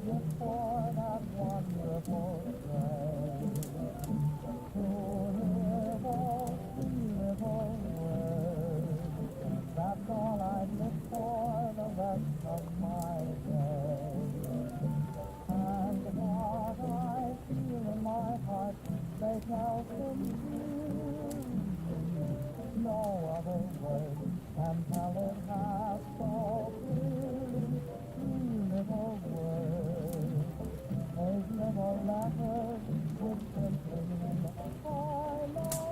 just for that wonderful phrase. To hear those three little words, that's all I'd look for the rest of my days. And what I feel in my heart, they tell sincerely. No other words can tell it half so clearly. Three little words, those little letters which simply mean I love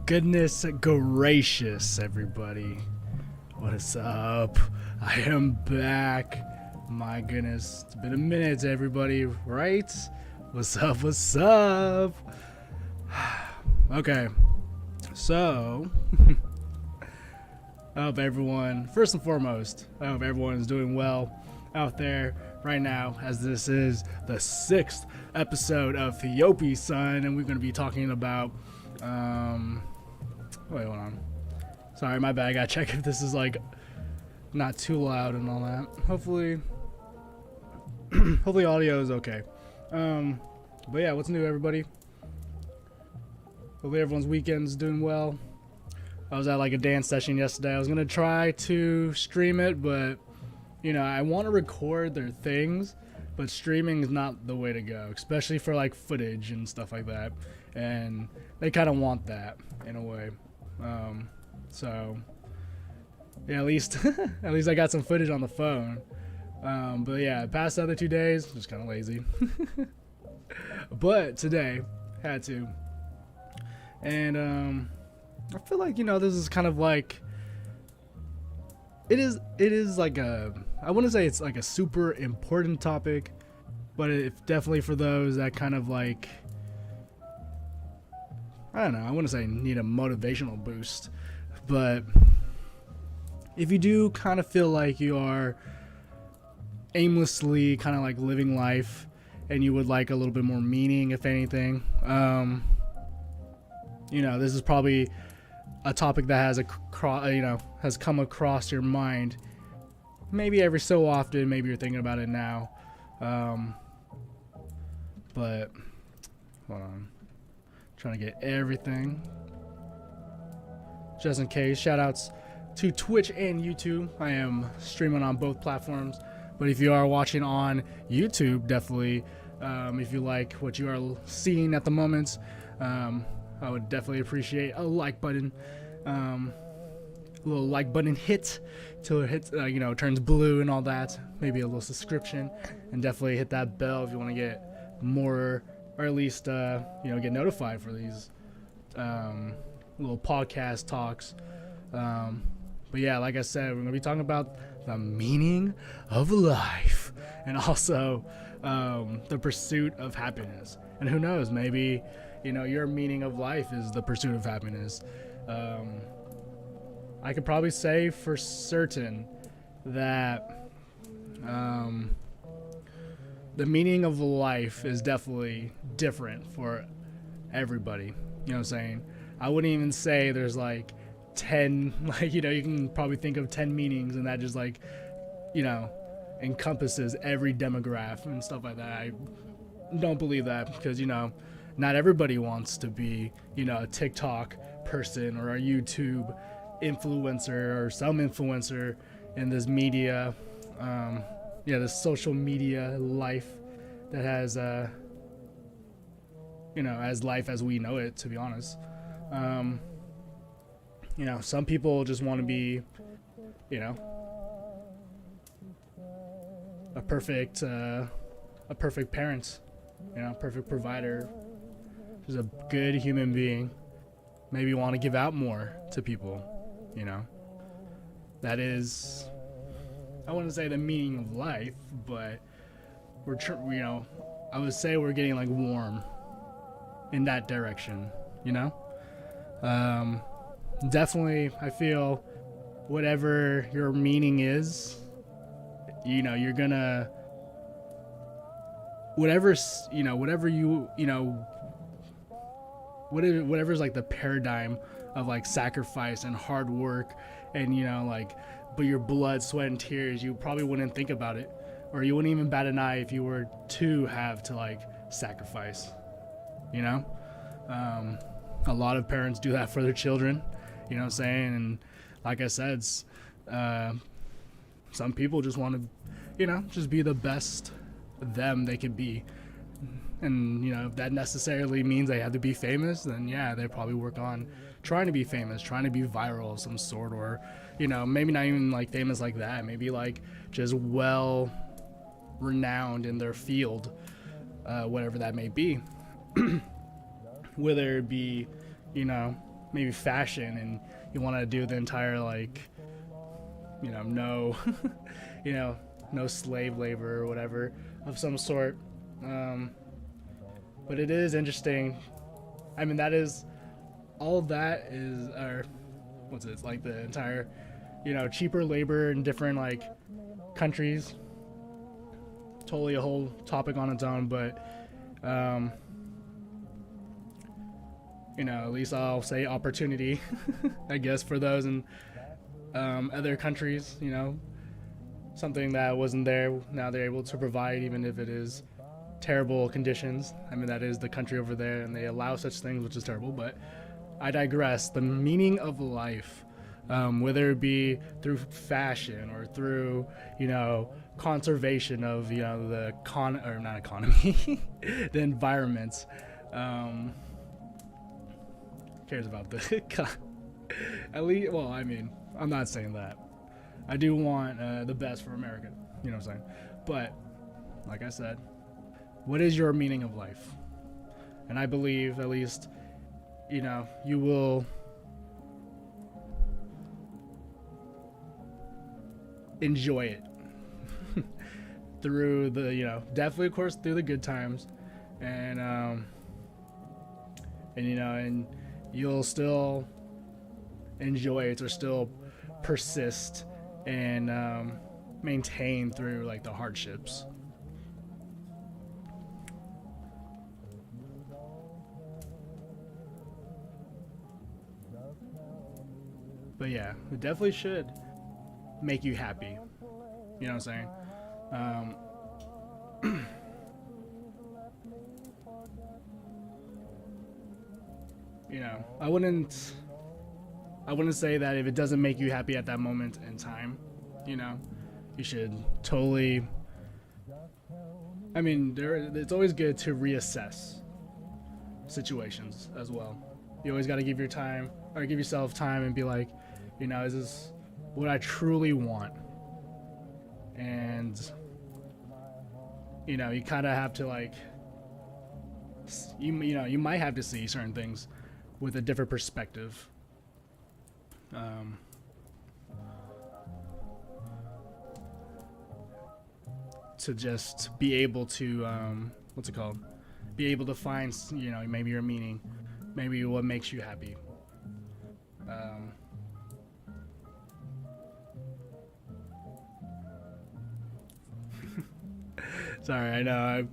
Goodness gracious, everybody. What is up? I am back. My goodness, it's been a minute, everybody, right? What's up? What's up? Okay, so I hope everyone, first and foremost, I hope everyone is doing well out there right now, as this is the 6th episode of theeOPSON, and we're going to be talking about, wait, hold on. Sorry, my bad. I gotta check if this is like not too loud and all that. Hopefully audio is okay. But yeah, what's new, everybody? Hopefully everyone's weekend's doing well. I was at like a dance session yesterday. I was gonna try to stream it, but you know, I want to record their things, but streaming is not the way to go, especially for like footage and stuff like that. And they kind of want that in a way. So yeah, at least I got some footage on the phone. But yeah, past the other 2 days, just kind of lazy. But today, had to. And I feel like, you know, this is kind of like, it is like a, I wouldn't say it's like a super important topic, but it's definitely for those that kind of like, I don't know, I wouldn't say need a motivational boost, but if you do kind of feel like you are aimlessly kind of like living life and you would like a little bit more meaning, if anything, you know, this is probably a topic that has has come across your mind maybe every so often. Maybe you're thinking about it now, but hold on, trying to get everything just in case. Shout outs to Twitch and YouTube. I am streaming on both platforms, but if you are watching on YouTube, definitely if you like what you are seeing at the moment, I would definitely appreciate a like button, a little like button hit till it hits, you know, turns blue and all that. Maybe a little subscription, and definitely hit that bell if you want to get more, or at least you know, get notified for these little podcast talks. But yeah, like I said, we're gonna be talking about the meaning of life, and also the pursuit of happiness. And who knows, maybe, you know, your meaning of life is the pursuit of happiness. I could probably say for certain that the meaning of life is definitely different for everybody. You know what I'm saying? I wouldn't even say there's like 10, like, you know, you can probably think of 10 meanings, and that just like, you know, encompasses every demographic and stuff like that. I don't believe that, because, you know, not everybody wants to be, you know, a TikTok person or a YouTube influencer or some influencer in this media, yeah, this social media life that has, you know, as life as we know it, to be honest. You know, some people just want to be, you know, a perfect parent, you know, perfect provider, just a good human being. Maybe want to give out more to people, you know. That is, I wouldn't say the meaning of life, but you know, I would say we're getting like warm in that direction, you know. Definitely, I feel whatever your meaning is, you know, you're gonna, whatever's, you know, whatever's like the paradigm of like sacrifice and hard work and, you know, like, but your blood, sweat, and tears, you probably wouldn't think about it, or you wouldn't even bat an eye if you were to have to like sacrifice, you know. A lot of parents do that for their children, you know what I'm saying? And like I said, some people just want to, you know, just be the best them they can be. And, you know, if that necessarily means they have to be famous, then yeah, they probably work on trying to be famous, trying to be viral of some sort, or, you know, maybe not even like famous like that, maybe like just well renowned in their field, whatever that may be. Whether it be, you know, maybe fashion, and you want to do the entire like, no, no slave labor or whatever of some sort. But it is interesting. I mean, that is all that is, or what's it? It's like the entire, cheaper labor in different like countries. Totally a whole topic on its own, but at least I'll say opportunity, I guess, for those in other countries. Something that wasn't there, now they're able to provide, even if it is terrible conditions. I mean, that is the country over there, and they allow such things, which is terrible. But I digress. The meaning of life, whether it be through fashion or through, conservation of, the or not economy, the environment. Cares about the at least. Well, I mean, I'm not saying that. I do want the best for America. You know what I'm saying? But like I said, what is your meaning of life? And I believe, at least, you will enjoy it through the, definitely, of course, through the good times, and and you'll still enjoy it, or still persist and maintain through like the hardships. But yeah, it definitely should make you happy. You know what I'm saying? I wouldn't say that if it doesn't make you happy at that moment in time, you should totally. I mean, it's always good to reassess situations as well. You always got to give yourself time and be like, is this what I truly want? And you kind of have to like, you might have to see certain things with a different perspective. To just be able to what's it called? Be able to find maybe your meaning, maybe what makes you happy. Sorry, I know I'm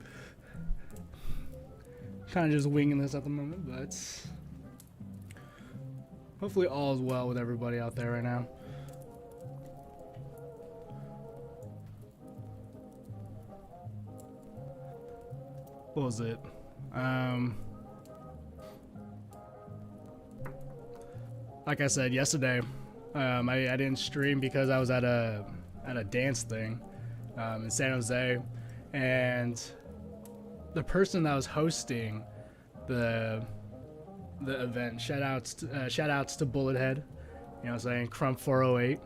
kind of just winging this at the moment, but hopefully all is well with everybody out there right now. What was it? Like I said yesterday, I didn't stream because I was at a dance thing in San Jose, and the person that was hosting the event, shout outs to Bullethead, saying Crump 408,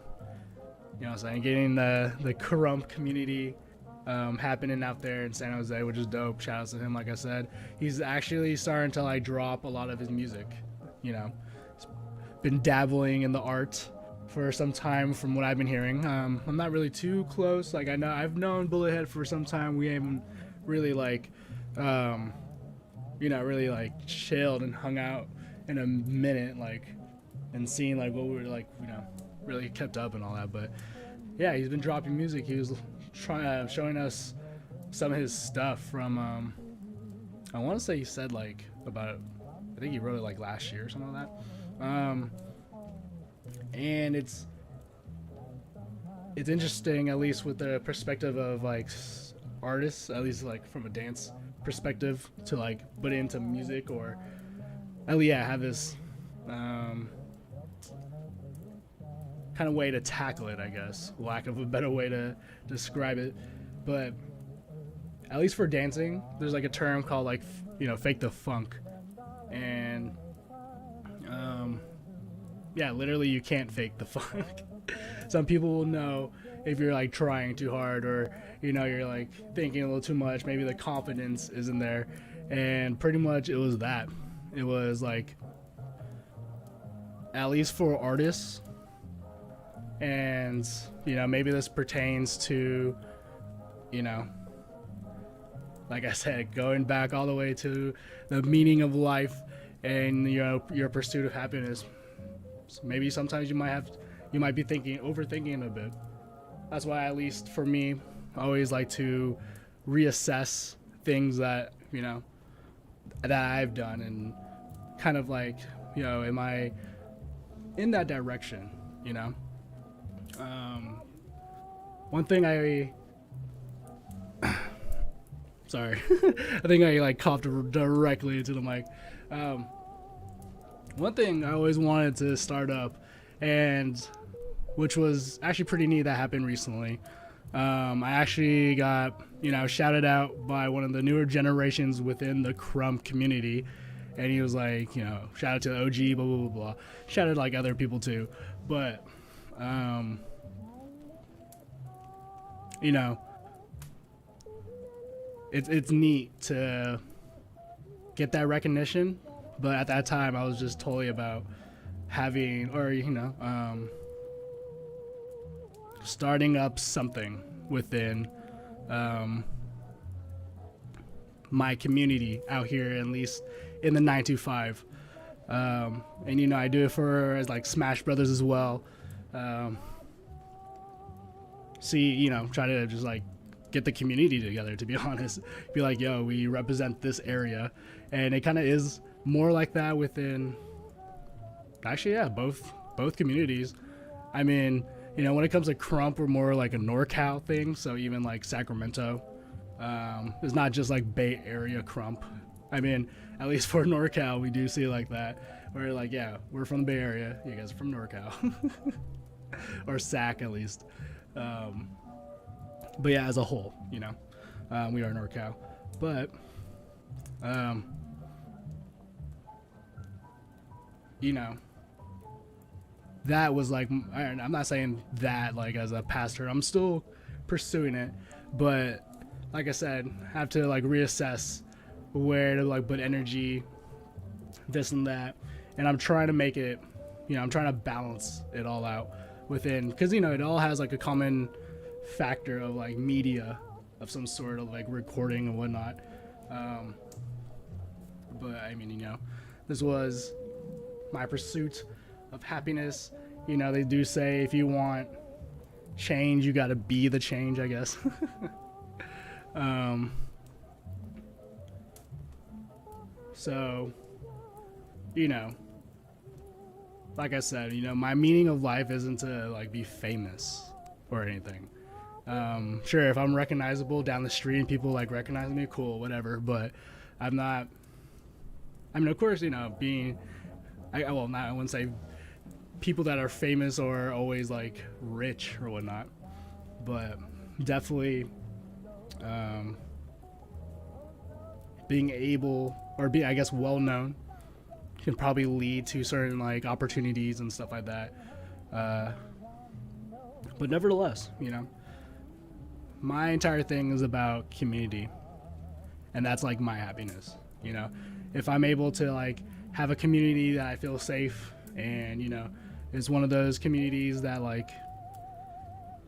saying getting the Crump community happening out there in San Jose, which is dope. Shout outs to him. Like I said, he's actually starting to like drop a lot of his music. He's been dabbling in the art for some time, from what I've been hearing. I'm not really too close. Like, I've known Bullethead for some time. We haven't really like really like chilled and hung out in a minute, like, and seeing like what we were like, really kept up and all that. But yeah, he's been dropping music. He was showing us some of his stuff from I want to say he said like about, I think he wrote it like last year or something like that. And it's interesting, at least with the perspective of like artists, at least like from a dance perspective, to like put it into music, or at least have this kind of way to tackle it, I guess, lack of a better way to describe it. But at least for dancing, there's like a term called like fake the funk, and yeah, literally you can't fake the funk. Some people will know if you're like trying too hard, or you're like thinking a little too much, maybe the confidence isn't there. And pretty much it was that. It was like at least for artists, and maybe this pertains to, like I said, going back all the way to the meaning of life and your pursuit of happiness. So maybe sometimes you might be overthinking a bit. That's why, at least for me, I always like to reassess things that that I've done, and kind of like, am I in that direction? One thing sorry, I think I like coughed directly into the mic. One thing I always wanted to start up, and which was actually pretty neat, that happened recently. I actually got shouted out by one of the newer generations within the Crump community, and he was like, shout out to the OG, blah blah blah blah. Shouted like other people too, but it's neat to get that recognition. But at that time, I was just totally about having, or starting up something within my community out here, at least in the 925. And I do it for as like Smash Brothers as well. Try to just like get the community together, to be honest. Be like, yo, we represent this area, and it kind of is more like that within, actually, yeah, both communities. I mean, when it comes to Crump, we're more like a NorCal thing, so even like Sacramento, it's not just like Bay Area Crump. I mean, at least for NorCal, we do see it like that, where like, yeah, we're from the Bay Area, you guys are from NorCal, or Sac at least. But yeah, as a whole, we are NorCal, but that was like, I'm not saying that like as a pastor, I'm still pursuing it, but like I said, have to like reassess where to like put energy, this and that, and I'm trying to make it, I'm trying to balance it all out within, because it all has like a common factor of like media of some sort of like recording and whatnot. But I mean, this was my pursuit of happiness. They do say if you want change, you got to be the change, I guess. So, like I said, my meaning of life isn't to like be famous or anything. Sure, if I'm recognizable down the street and people like recognize me, cool, whatever. But I'm not. I mean, of course, being, I wouldn't say people that are famous or always like rich or whatnot, but definitely being able, or being, I guess, well known can probably lead to certain like opportunities and stuff like that. But nevertheless, my entire thing is about community, and that's like my happiness. If I'm able to like have a community that I feel safe, and it's one of those communities that like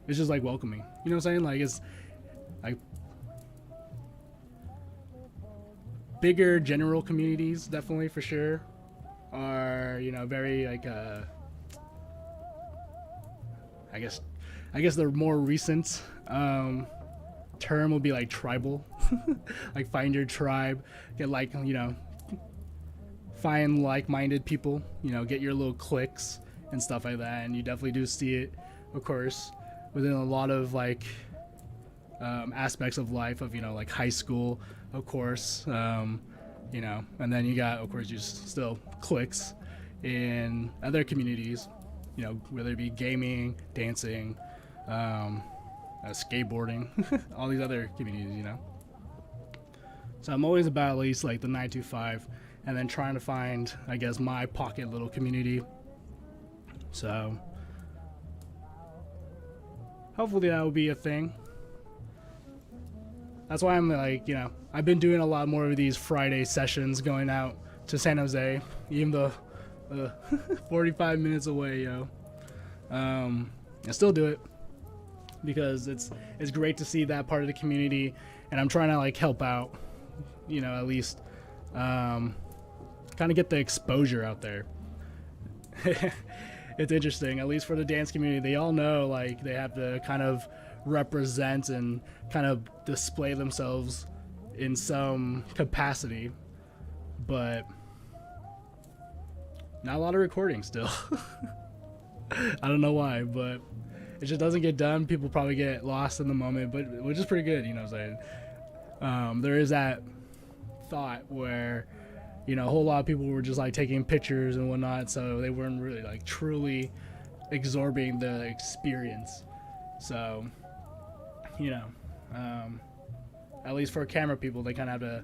it's just like welcoming, what I'm saying, like it's like bigger general communities, definitely, for sure, are very like I guess the more recent term would be like tribal. Like find your tribe, get like find like-minded people, get your little cliques and stuff like that. And you definitely do see it, of course, within a lot of like aspects of life of like high school, of course, and then you got, of course, you still cliques in other communities, whether it be gaming, dancing, skateboarding, all these other communities, So I'm always about at least like the 925, and then trying to find, I guess, my pocket little community. So hopefully that will be a thing. That's why I'm like, I've been doing a lot more of these Friday sessions, going out to San Jose, even though 45 minutes away, yo. I still do it because it's great to see that part of the community, and I'm trying to like help out, you know, at least kind of get the exposure out there. It's interesting, at least for the dance community, they all know like they have to kind of represent and kind of display themselves in some capacity, but not a lot of recording still. I don't know why, but it just doesn't get done. People probably get lost in the moment, but which is pretty good, you know what I'm saying? There is that thought where, you know, a whole lot of people were just like taking pictures and whatnot, so they weren't really like truly absorbing the experience. So, you know, at least for camera people, they kind of have to,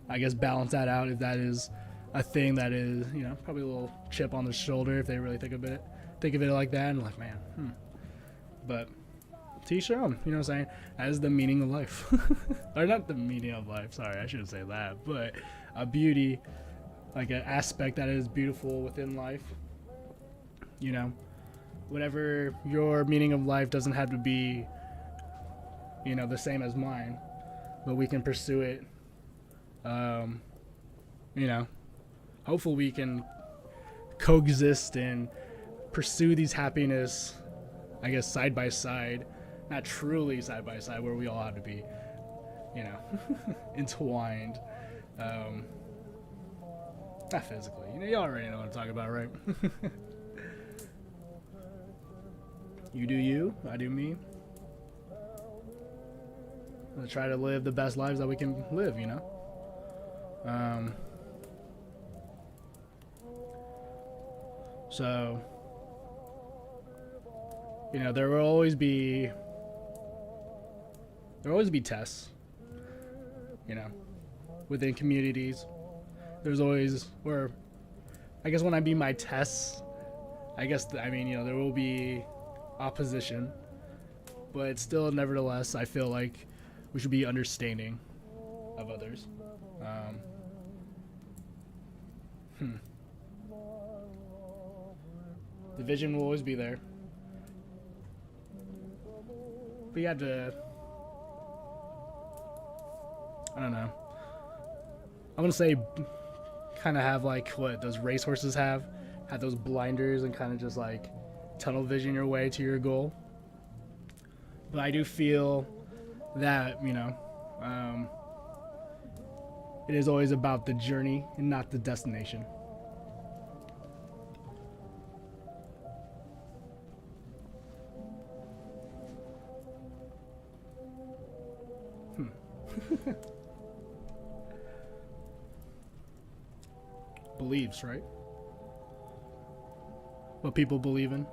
I guess, balance that out if that is a thing that is, you know, probably a little chip on the shoulder if they really think of it like that, and like, man, But to each their own, you know what I'm saying? That is the meaning of life. Or not the meaning of life, sorry, I shouldn't say that, but a beauty, like an aspect that is beautiful within life. You know, whatever your meaning of life doesn't have to be, you know, the same as mine, but we can pursue it. You know, hopefully we can coexist and pursue these happiness, I guess, side by side, not truly side by side where we all have to be, you know, entwined, not physically, you know, you already know what I'm talking about, right? You do you, I do me. Let's try to live the best lives that we can live, you know. So, you know, there will always be tests, you know, within communities. There's always, or I guess when I mean my tests, I guess, I mean, you know, there will be opposition, but still, nevertheless, I feel like we should be understanding of others. Division will always be there. But you have to, I don't know, I want to say kind of have like what those racehorses have those blinders and kind of just like tunnel vision your way to your goal. But I do feel that, you know, it is always about the journey and not the destination. Beliefs, right? What people believe in.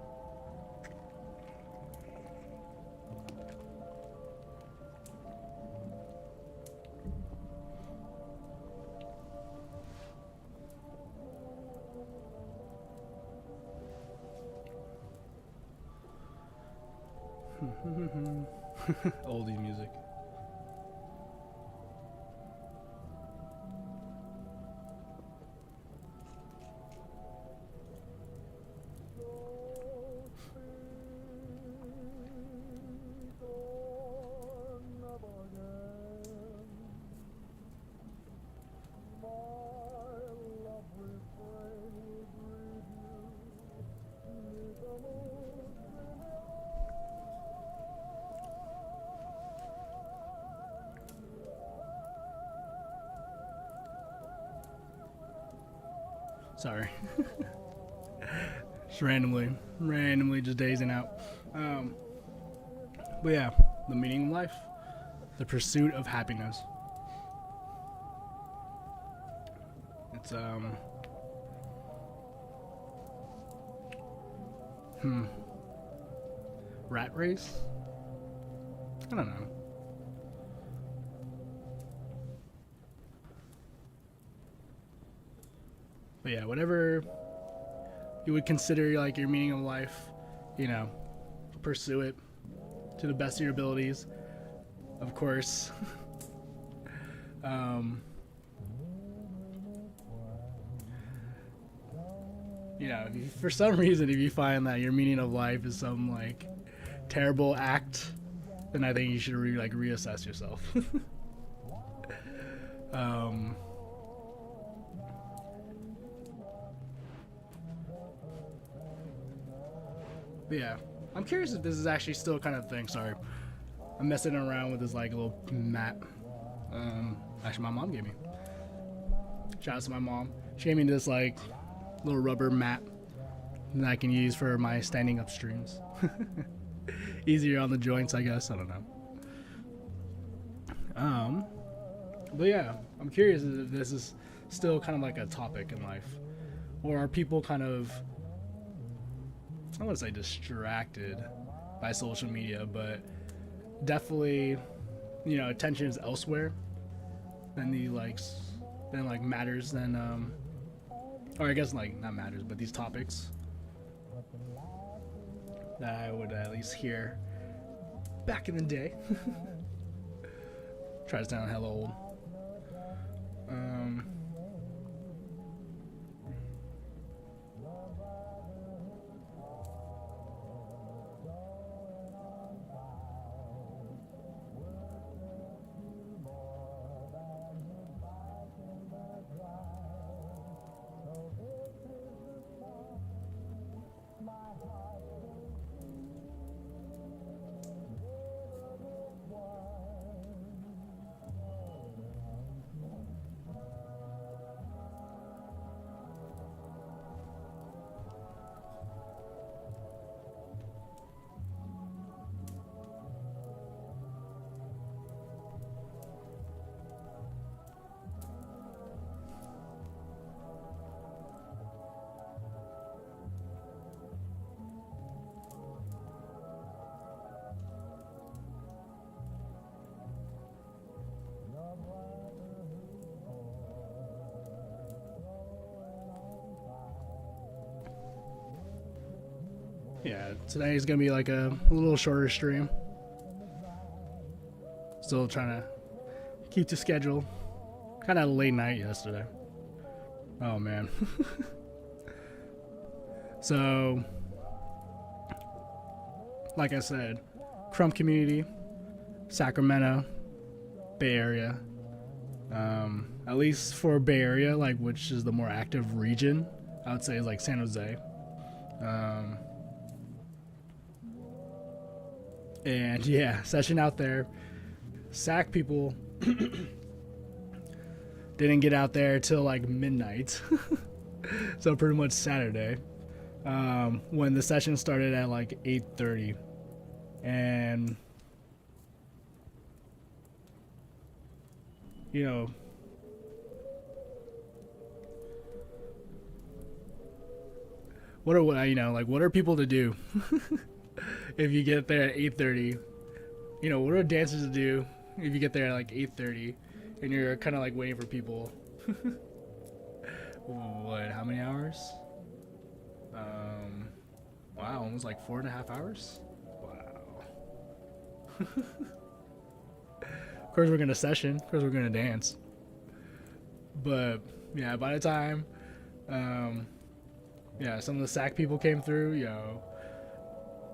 Oldie music. Sorry. Just randomly just dazing out. But yeah, the meaning of life, the pursuit of happiness. It's rat race? I don't know. But yeah, whatever you would consider like your meaning of life, you know, pursue it to the best of your abilities, of course. You know, if you, for some reason, if you find that your meaning of life is some like terrible act, then I think you should reassess yourself. um, but yeah, I'm curious if this is actually still kind of thing. Sorry, I'm messing around with this like little mat. Actually, my mom gave me. Shout out to my mom. She gave me this like little rubber mat that I can use for my standing up streams. Easier on the joints, I guess. I don't know. But yeah, I'm curious if this is still kind of like a topic in life, or are people kind of, I don't want to say distracted by social media, but definitely, you know, attention is elsewhere than the like matters than or I guess like not matters, but these topics that I would at least hear back in the day. Try to sound hella old. Yeah, today is gonna be like a little shorter stream. Still trying to keep to schedule. Kind of late night yesterday. Oh man. So, like I said, Crump community, Sacramento, Bay Area. At least for Bay Area, like which is the more active region, I would say is like San Jose. And yeah, session out there. Sac people didn't get out there till like midnight. So pretty much Saturday. When the session started at like 8:30. And you know, what are people to do if you get there at 8:30? You know, what are dancers to do if you get there at like 8:30 and you're kind of like waiting for people? What? How many hours? Wow, almost like 4.5 hours. Wow. Of course, we're gonna session. Of course, we're gonna dance. But yeah, by the time, yeah, some of the SAC people came through. Yo,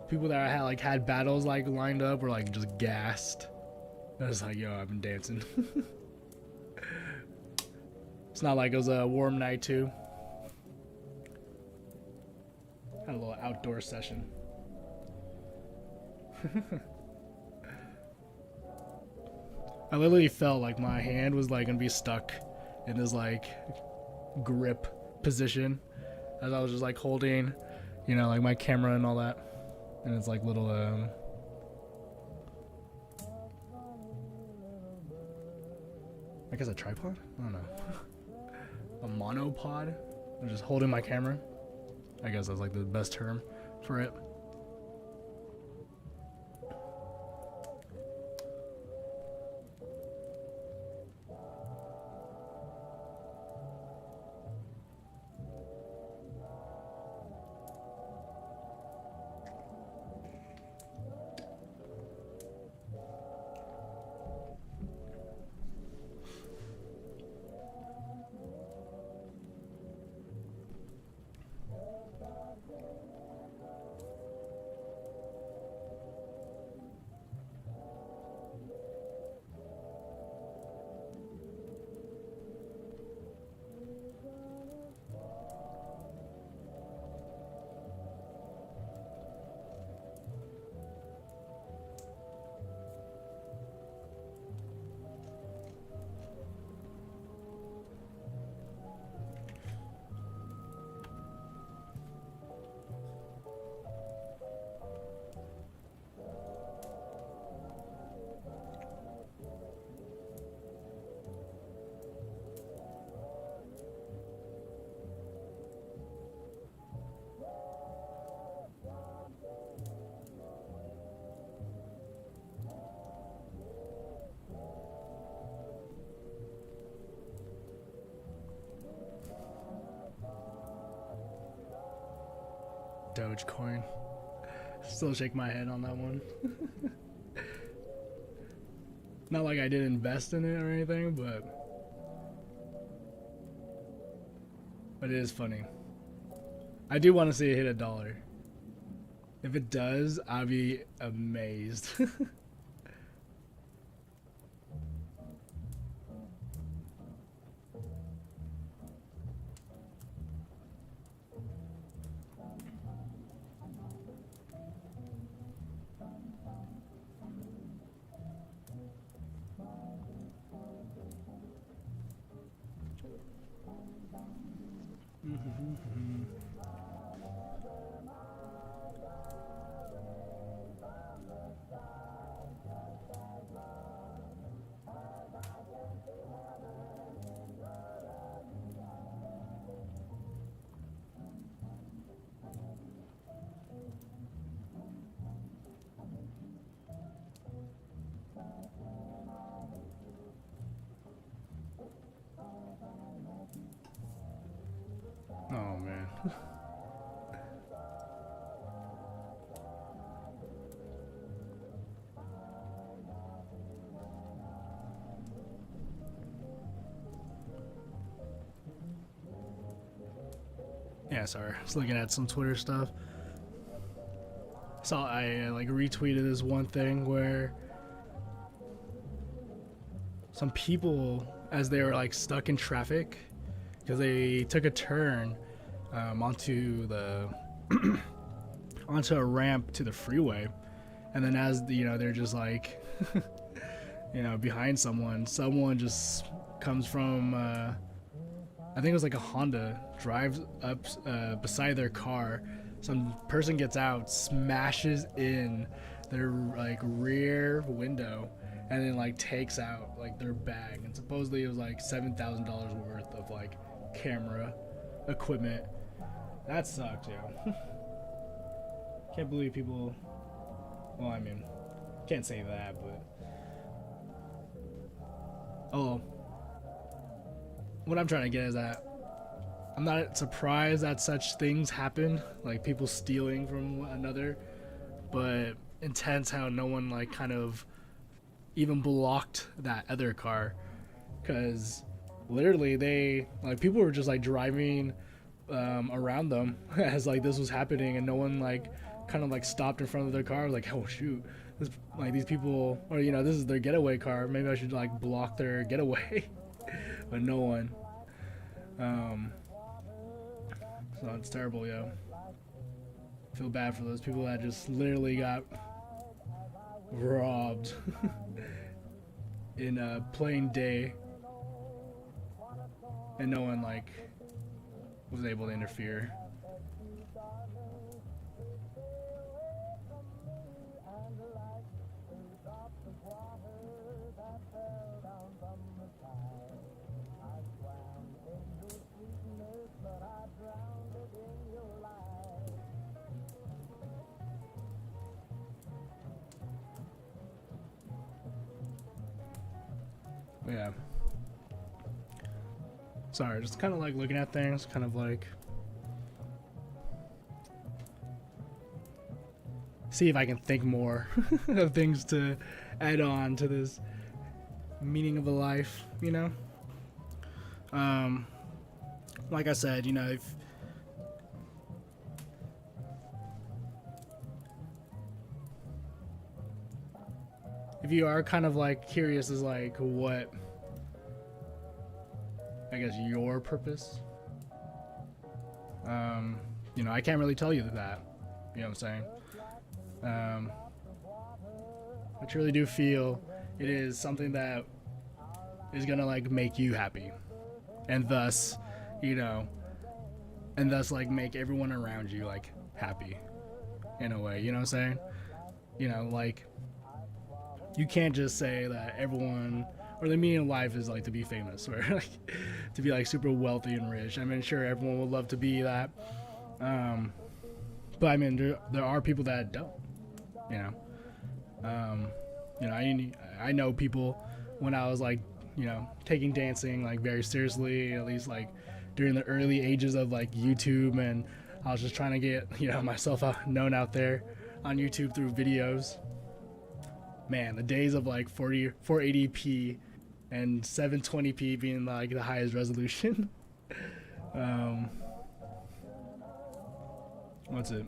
people that had battles like lined up were like just gassed. I was like, yo, I've been dancing. It's not like it was a warm night too. Had a little outdoor session. I literally felt like my hand was like gonna be stuck in this like grip position as I was just like holding, you know, like my camera and all that. And it's like little I guess a tripod? I don't know. A monopod? I'm just holding my camera. I guess that's like the best term for it. Dogecoin. Still shake my head on that one. Not like I did invest in it or anything, but it is funny. I do want to see it hit $1. If it does, I'll be amazed. Oh man. Yeah, sorry. I was looking at some Twitter stuff. I like retweeted this one thing where some people, as they were like stuck in traffic, because they took a turn onto the onto a ramp to the freeway, and then as they're just like behind someone just comes from I think it was like a Honda, drives up beside their car. Some person gets out, smashes in their like rear window, and then like takes out like their bag, and supposedly it was like $7,000 worth of like camera equipment. That sucked, yo. Can't believe people. Well, I mean, can't say that, but what I'm trying to get is that I'm not surprised that such things happen, like people stealing from one another, but intense how no one like kind of even blocked that other car, because literally they like people were just like driving around them as like this was happening, and no one like kind of like stopped in front of their car like, oh shoot, this, like these people, or this is their getaway car, maybe I should like block their getaway. But no one. So it's terrible, yo. Feel bad for those people that just literally got robbed in a plain day, and no one like was able to interfere. Yeah. Sorry, just kind of like looking at things, kind of like see if I can think more of things to add on to this meaning of a life, like I said, if you are kind of like curious as like what I guess your purpose, I can't really tell you that, you know what I'm saying? I truly do feel it is something that is gonna like make you happy, and thus like make everyone around you like happy in a way, you know what I'm saying? Like you can't just say that everyone, or the meaning of life is like to be famous, or like to be like super wealthy and rich. I mean, sure, everyone would love to be that, but I mean there are people that don't, I know people when I was like taking dancing like very seriously, at least like during the early ages of like YouTube and I was just trying to get, myself known out there on YouTube through videos. Man, the days of like 480p and 720p being like the highest resolution. What's it?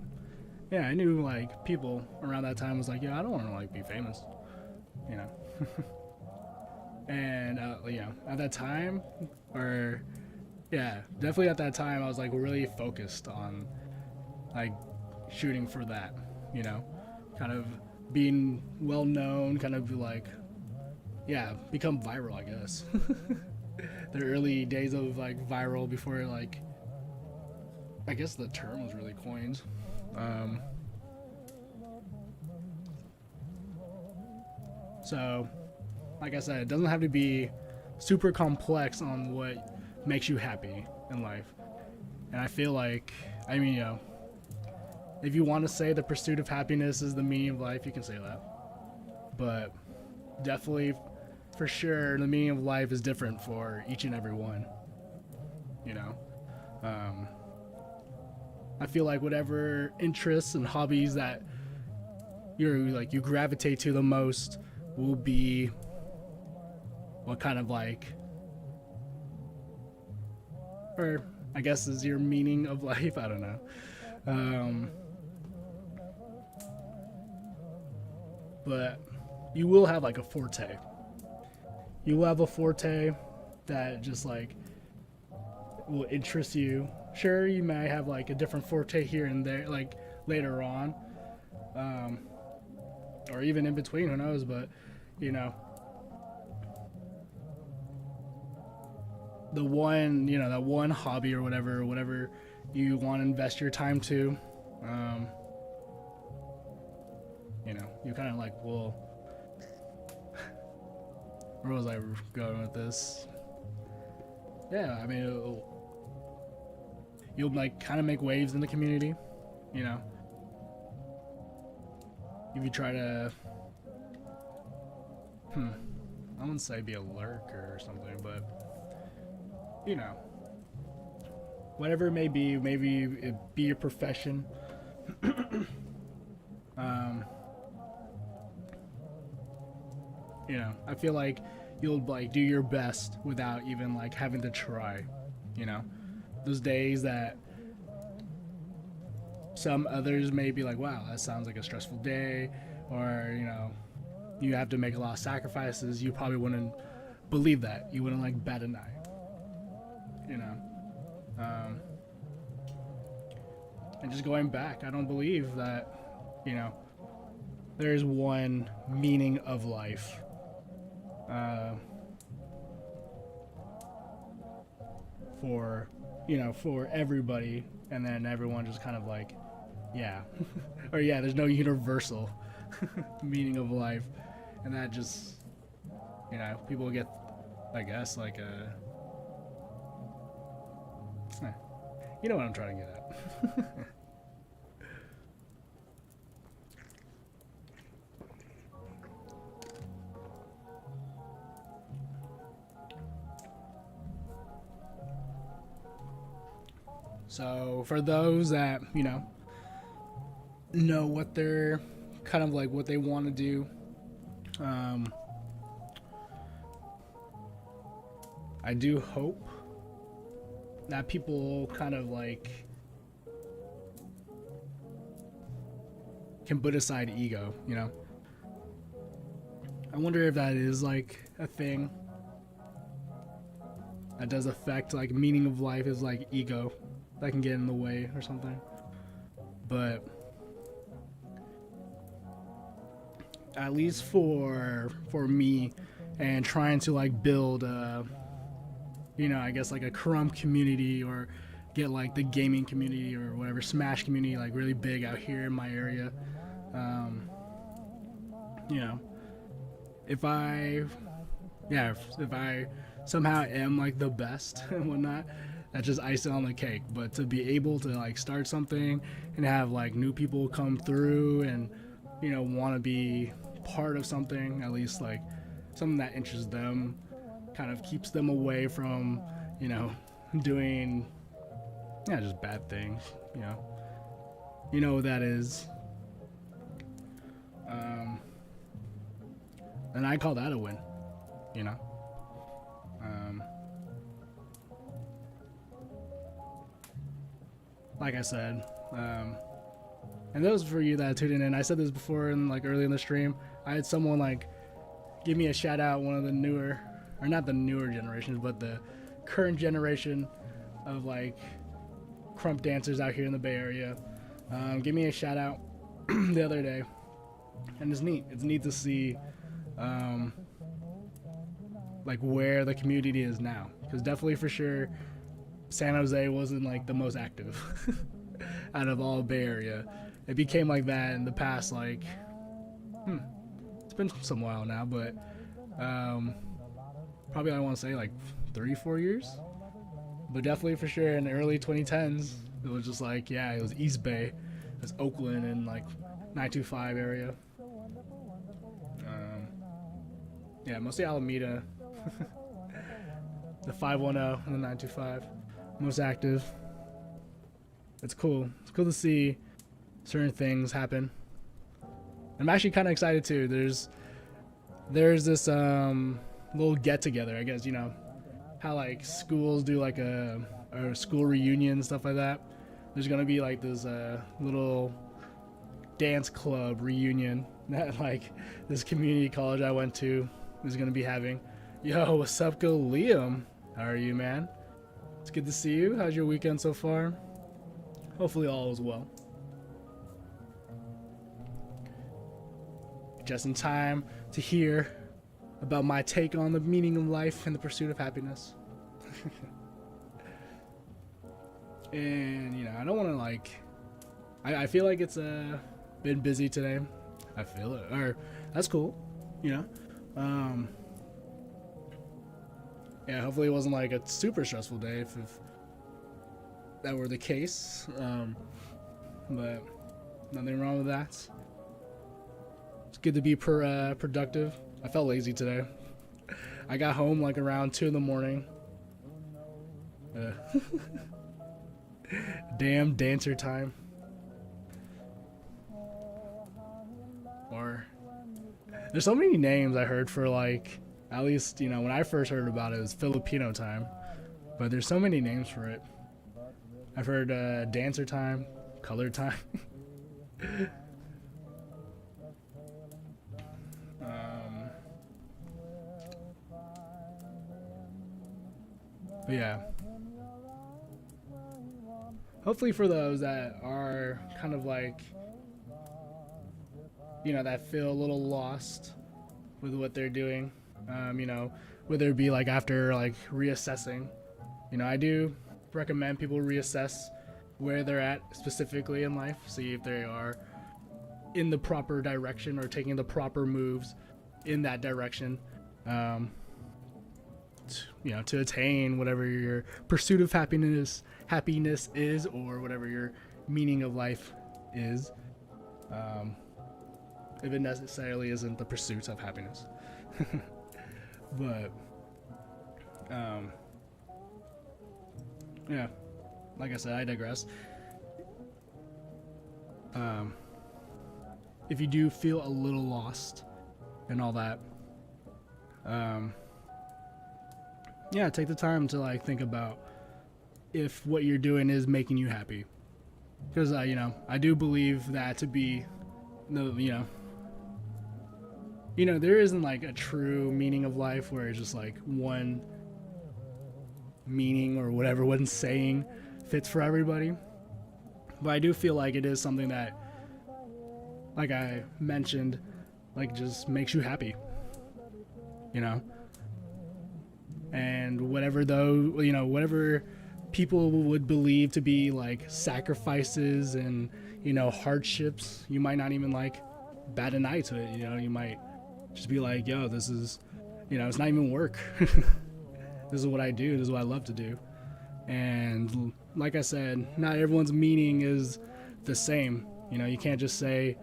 Yeah, I knew like people around that time was like, yeah, I don't want to like be famous, you know. And at that time, or yeah, definitely at that time, I was like really focused on like shooting for that, kind of being well known, kind of like, yeah, become viral, I guess. The early days of like viral before like, I guess the term was really coined. So, like I said, it doesn't have to be super complex on what makes you happy in life. And I feel like, I mean, if you want to say the pursuit of happiness is the meaning of life, you can say that. But definitely, for sure, the meaning of life is different for each and every one. I feel like whatever interests and hobbies that you gravitate to the most will be what kind of like, or I guess is your meaning of life. I don't know. But you will have like a forte. You will have a forte that just like will interest you. Sure, you may have like a different forte here and there, like later on, or even in between. Who knows? But the one, that one hobby or whatever you want to invest your time to, you kind of like, well, where was I going with this? Yeah, I mean, you'll like kind of make waves in the community, if you try to, I wouldn't say be a lurker or something, but whatever it may be, maybe it be your profession. I feel like you'll like do your best without even like having to try. Those days that some others may be like, wow, that sounds like a stressful day, or you have to make a lot of sacrifices. You probably wouldn't believe that. You wouldn't like bat an eye. And just going back, I don't believe that there's one meaning of life. For everybody, and then everyone just kind of like, yeah, or yeah, there's no universal meaning of life, and that just, people get, I guess, like you know what I'm trying to get at. So for those that know what they're kind of like what they want to do, I do hope that people kind of like can put aside ego. I wonder if that is like a thing that does affect like meaning of life, is like ego that can get in the way or something. But at least for me, and trying to like build I guess like a Crumb community, or get like the gaming community or whatever, Smash community, like really big out here in my area. If I somehow am like the best and whatnot, that's just icing on the cake. But to be able to like start something and have like new people come through and want to be part of something, at least like something that interests them, kind of keeps them away from doing yeah, just bad things, you know what that is. And I call that a win, you know. Like I said, and those for you that tuned in, I said this before in like early in the stream. I had someone like give me a shout out, one of the newer, or not the newer generations, but the current generation of like crump dancers out here in the Bay Area. Give me a shout out the other day, and it's neat. It's neat to see like where the community is now, because definitely for sure San Jose wasn't like the most active out of all Bay Area. It became like that in the past, like it's been some while now, but probably I want to say like 3-4 years, but definitely for sure in the early 2010s it was just like, yeah, it was East Bay, it was Oakland and like 925 area, yeah, mostly Alameda. The 510 and the 925 most active. It's cool to see certain things happen. I'm actually kind of excited too. There's this little get together, I guess, you know how like schools do like a school reunion, stuff like that. There's gonna be like this little dance club reunion that like this community college I went to is gonna be having. Yo, what's up, go Liam? How are you, man? It's good to see you. How's your weekend so far? Hopefully all is well. Just in time to hear about my take on the meaning of life and the pursuit of happiness. And, you know, I don't want to like... I feel like it's been busy today. I feel it. Or, that's cool, you know? Yeah, hopefully it wasn't like a super stressful day if that were the case. But nothing wrong with that. It's good to be productive. I felt lazy today. I got home like around 2 in the morning. Damn dancer time. Or there's so many names I heard for like, at least, you know, when I first heard about it was Filipino time, but there's so many names for it. I've heard dancer time, color time. But yeah, hopefully for those that are kind of like, you know, that feel a little lost with what they're doing, you know, whether it be like after like reassessing, you know, I do recommend people reassess where they're at specifically in life, see if they are in the proper direction or taking the proper moves in that direction, you know, to attain whatever your pursuit of happiness is, or whatever your meaning of life is, if it necessarily isn't the pursuit of happiness. But yeah, like I said, I digress. If you do feel a little lost and all that, yeah, take the time to like think about if what you're doing is making you happy, because you know, I do believe that to be the, you know, there isn't like a true meaning of life where it's just like one meaning or whatever one saying fits for everybody. But I do feel like it is something that, like I mentioned, like just makes you happy, you know. And whatever though, you know, whatever people would believe to be like sacrifices and, you know, hardships, you might not even like bat an eye to it, you know. You might just be like, yo, this is, you know, it's not even work. This is what I do, this is what I love to do. And like I said, not everyone's meaning is the same. You know, you can't just say,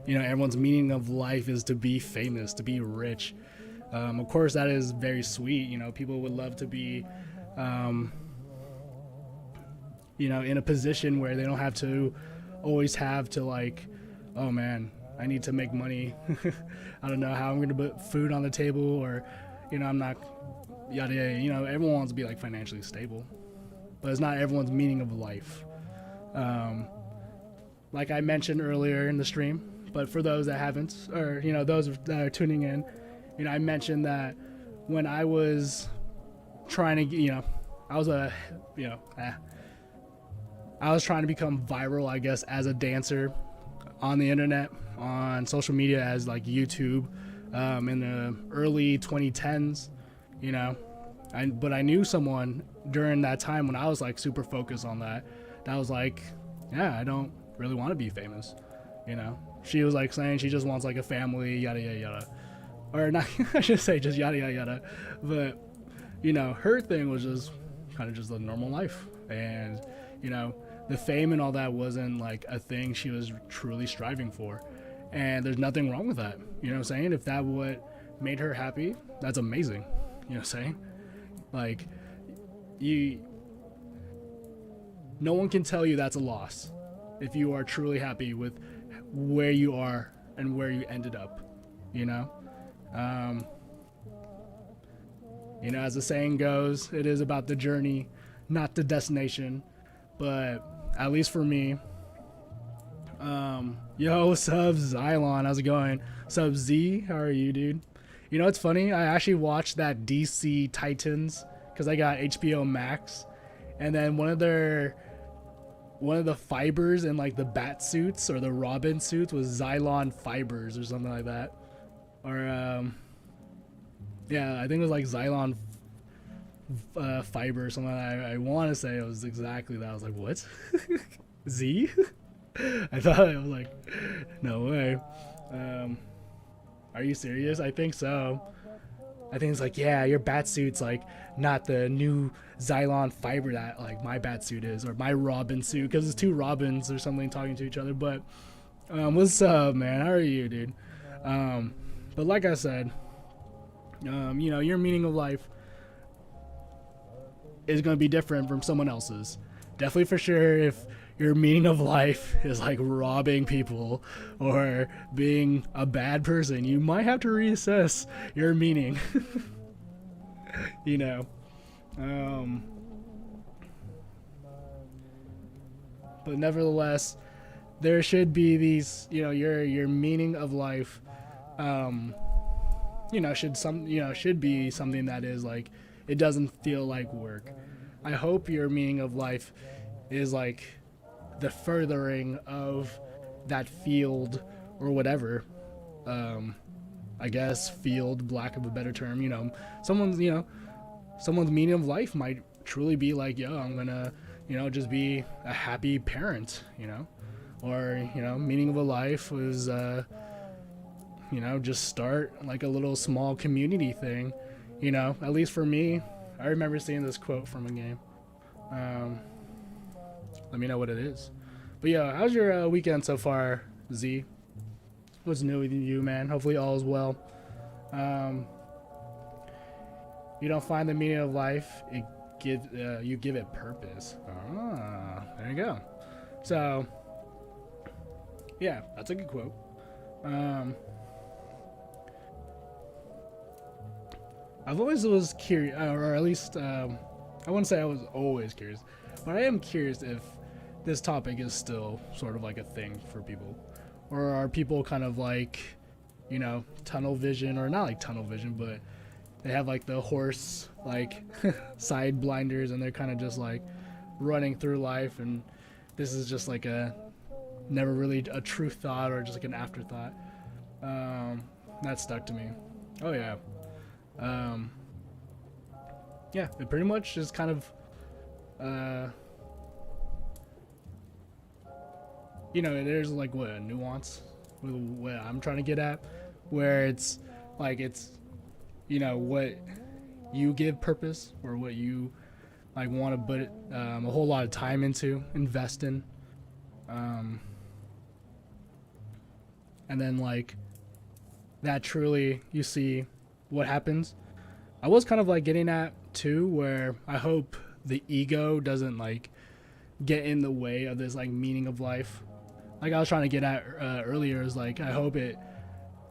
you know, everyone's meaning of life is to be famous, to be rich. Of course, that is very sweet. You know, people would love to be, in a position where they don't have to always have to like, oh man, I need to make money. I don't know how I'm going to put food on the table, or, I'm not, yada yada. Everyone wants to be like financially stable, but it's not everyone's meaning of life. Like I mentioned earlier in the stream, but for those that haven't, or, those that are tuning in, I mentioned that when I was trying to, I was I was trying to become viral, I guess, as a dancer on the internet, on social media, as like YouTube, in the early 2010s, but I knew someone during that time when I was like super focused on that was like, yeah, I don't really want to be famous. She was like saying she just wants like a family, yada yada yada, or not. I should say just yada yada yada, but her thing was just kind of just a normal life, and the fame and all that wasn't like a thing she was truly striving for, and there's nothing wrong with that. You know what I'm saying? If that what made her happy, that's amazing. You know what I'm saying? Like, no one can tell you that's a loss if you are truly happy with where you are and where you ended up. As the saying goes, it is about the journey, not the destination. But at least for me, yo, what's up, Xylon? How's it going? What's up, Z? How are you, dude? It's funny. I actually watched that DC Titans because I got HBO Max, and then one of the fibers in like the bat suits or the Robin suits was Xylon fibers or something like that, or yeah, I think it was like Xylon fiber or something. I want to say it was exactly that. I was like, what? Z? I thought I was like, no way. Are you serious? I think so. I think it's like, yeah, your bat suit's like not the new Xylon fiber that like my bat suit is, or my Robin suit, because it's two Robins or something talking to each other. But what's up, man? How are you, dude? But like I said, your meaning of life is going to be different from someone else's. Definitely for sure, if your meaning of life is like robbing people or being a bad person, you might have to reassess your meaning. But nevertheless, there should be these, your meaning of life, should be something that is like, it doesn't feel like work. I hope your meaning of life is like the furthering of that field or whatever. I guess field, lack of a better term. Someone's meaning of life might truly be like, yo, I'm gonna, just be a happy parent, or, meaning of a life was, just start like a little small community thing, at least for me. I remember seeing this quote from a game. Let me know what it is. But yeah, how's your weekend so far, Z? What's new with you, man? Hopefully all is well. You don't find the meaning of life, you give it purpose. There you go. So, yeah, that's a good quote. I've always was curious, or at least, I wouldn't say I was always curious, but I am curious if this topic is still sort of like a thing for people. Or are people kind of like, tunnel vision, or not like tunnel vision, but they have like the horse, like, side blinders, and they're kind of just like running through life, and this is just like never really a true thought, or just like an afterthought. That stuck to me. Oh yeah. Yeah, it pretty much is kind of, there's like a nuance with what I'm trying to get at, where it's like, it's, what you give purpose, or what you like want to put a whole lot of time into, invest in, and then like that truly you see what happens. I was kind of like getting at too, where I hope the ego doesn't like get in the way of this like meaning of life. Like I was trying to get at earlier is like I hope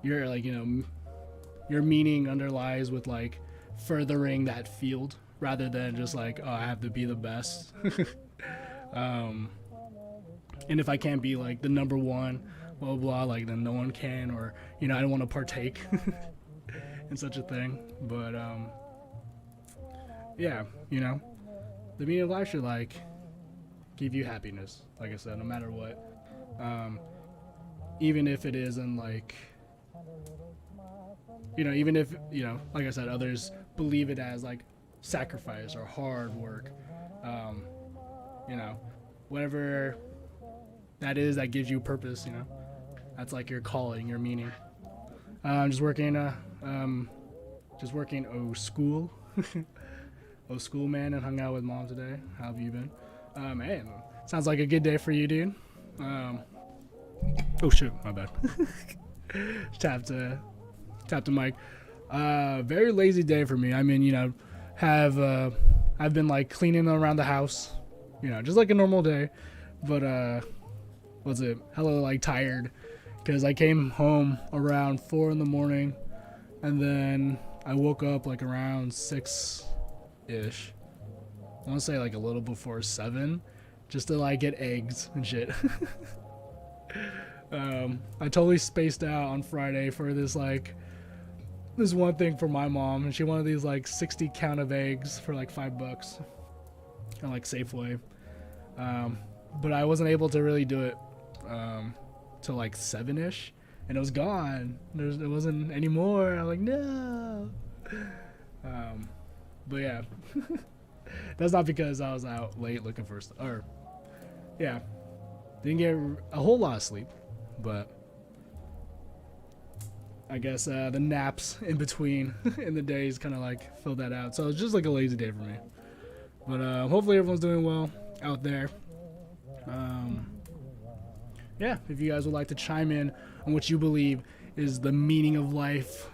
your like, you know, your meaning underlies with like furthering that field rather than just like, oh, I have to be the best. And if I can't be like the number one, blah blah, like then no one can, or you know, I don't want to partake in such a thing. But yeah, you know, the meaning of life should like give you happiness, like I said, no matter what. Even if it isn't like, you know, even if, you know, like I said, others believe it as like sacrifice or hard work, you know, whatever that is that gives you purpose, you know, that's like your calling, your meaning. I'm just working school. School, man, and hung out with mom today. How have you been? Man, sounds like a good day for you, dude. Oh shoot, my bad. Tapped the mic. Very lazy day for me. I mean, you know, I've been like cleaning around the house, you know, just like a normal day. But was it hella like tired because I came home around 4 in the morning, and then I woke up like around 6-ish. I want to say like a little before 7, just to like get eggs and shit. I totally spaced out on Friday for this one thing for my mom, and she wanted these like 60 count of eggs for like $5 at like Safeway. But I wasn't able to really do it till like 7-ish, and it was gone. There wasn't any more. I'm like, no. But yeah, that's not because I was out late looking for stuff. Or yeah, didn't get a whole lot of sleep, but I guess the naps in between in the days kind of like filled that out. So it's just like a lazy day for me. But hopefully everyone's doing well out there. Yeah, if you guys would like to chime in on what you believe is the meaning of life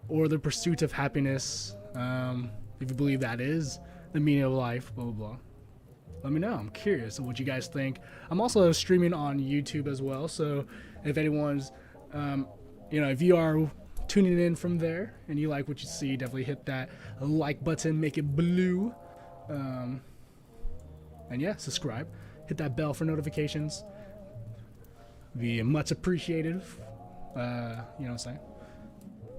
or the pursuit of happiness, if you believe that is the meaning of life, blah, blah, blah, let me know. I'm curious of what you guys think. I'm also streaming on YouTube as well, so if anyone's, you know, if you are tuning in from there and you like what you see, definitely hit that like button, make it blue, and yeah, subscribe, hit that bell for notifications. Be much appreciated. You know what I'm saying?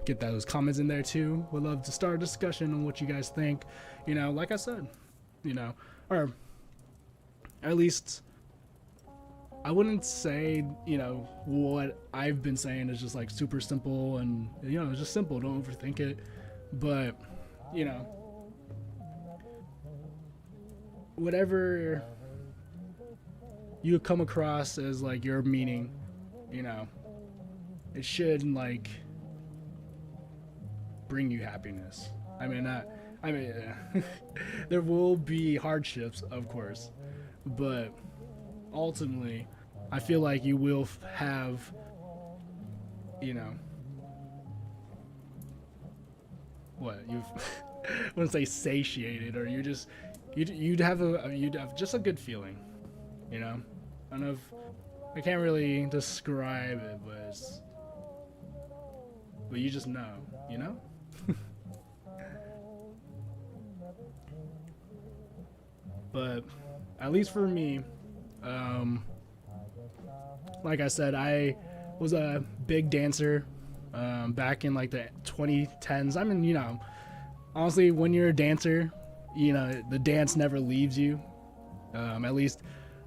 Get those comments in there too. Would love to start a discussion on what you guys think. You know, like I said, you know, or at least I wouldn't say, you know, what I've been saying is just like super simple and, you know, it's just simple. Don't overthink it. But, you know, whatever you come across as like your meaning, you know, it should like bring you happiness. I mean, there will be hardships, of course, but ultimately, I feel like you will have, you know, what you've I wouldn't say satiated, or you'd have just a good feeling, you know. I don't know if I can't really describe it, but you just know, you know. But at least for me, like I said, I was a big dancer back in like the 2010s. I mean, you know, honestly, when you're a dancer, you know, the dance never leaves you. At least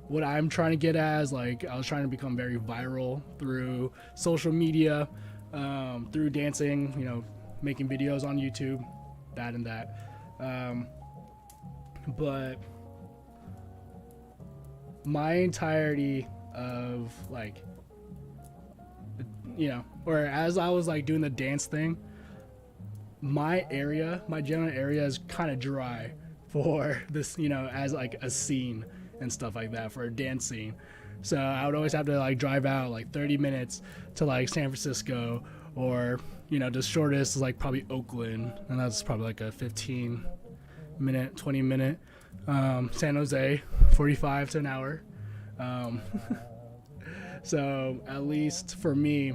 what I'm trying to get at is like I was trying to become very viral through social media, through dancing, you know, making videos on YouTube, that and that. But my entirety of like, you know, or as I was like doing the dance thing, my general area is kind of dry for this, you know, as like a scene and stuff like that, for a dance scene. So I would always have to like drive out like 30 minutes to like San Francisco, or, you know, the shortest is like probably Oakland, and that's probably like a 15-minute, 20-minute San Jose, 45 to an hour. Um, so at least for me,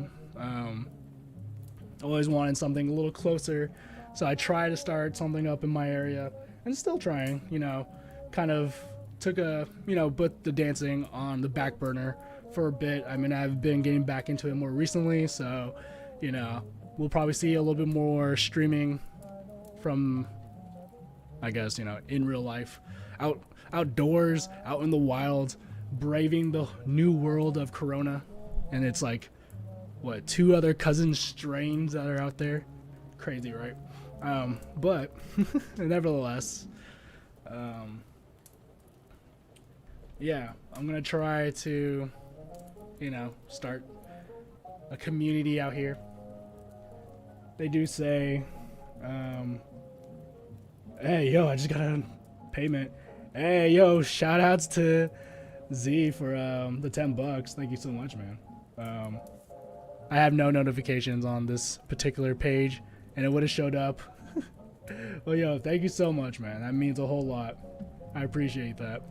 always wanted something a little closer. So I try to start something up in my area, and still trying. Kind of took put the dancing on the back burner for a bit. I mean, I've been getting back into it more recently, so we'll probably see a little bit more streaming from, I guess, in real life, outdoors, out in the wild, braving the new world of Corona. And it's like, what, 2 other cousin strains that are out there? Crazy, right? But nevertheless, yeah, I'm gonna try to, start a community out here. They do say, hey, yo, I just got a payment. Hey, yo, shout outs to Z for the $10. Thank you so much, man. I have no notifications on this particular page, and it would have showed up. Well, yo, thank you so much, man. That means a whole lot. I appreciate that.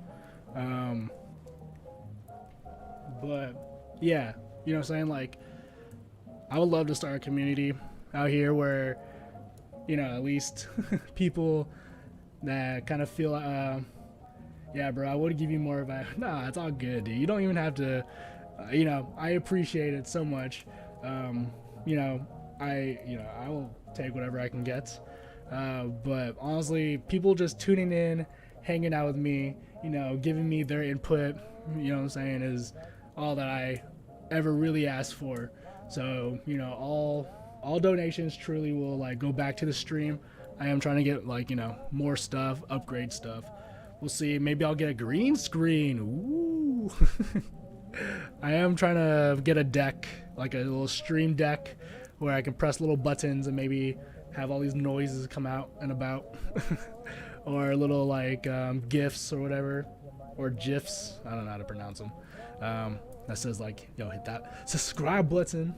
But yeah, what I'm saying? Like, I would love to start a community out here where, at least people that kind of feel, yeah, bro, I would give you more of a, nah, it's all good, dude. You don't even have to, I appreciate it so much. I will take whatever I can get. But honestly, people just tuning in, hanging out with me, giving me their input, what I'm saying, is all that I ever really asked for. So, all donations truly will like go back to the stream. I am trying to get more stuff, upgrade stuff. We'll see. Maybe I'll get a green screen. Ooh. I am trying to get a deck, like a little stream deck, where I can press little buttons and maybe have all these noises come out and about. Or little GIFs or whatever. Or GIFs. I don't know how to pronounce them. That says yo, hit that subscribe button.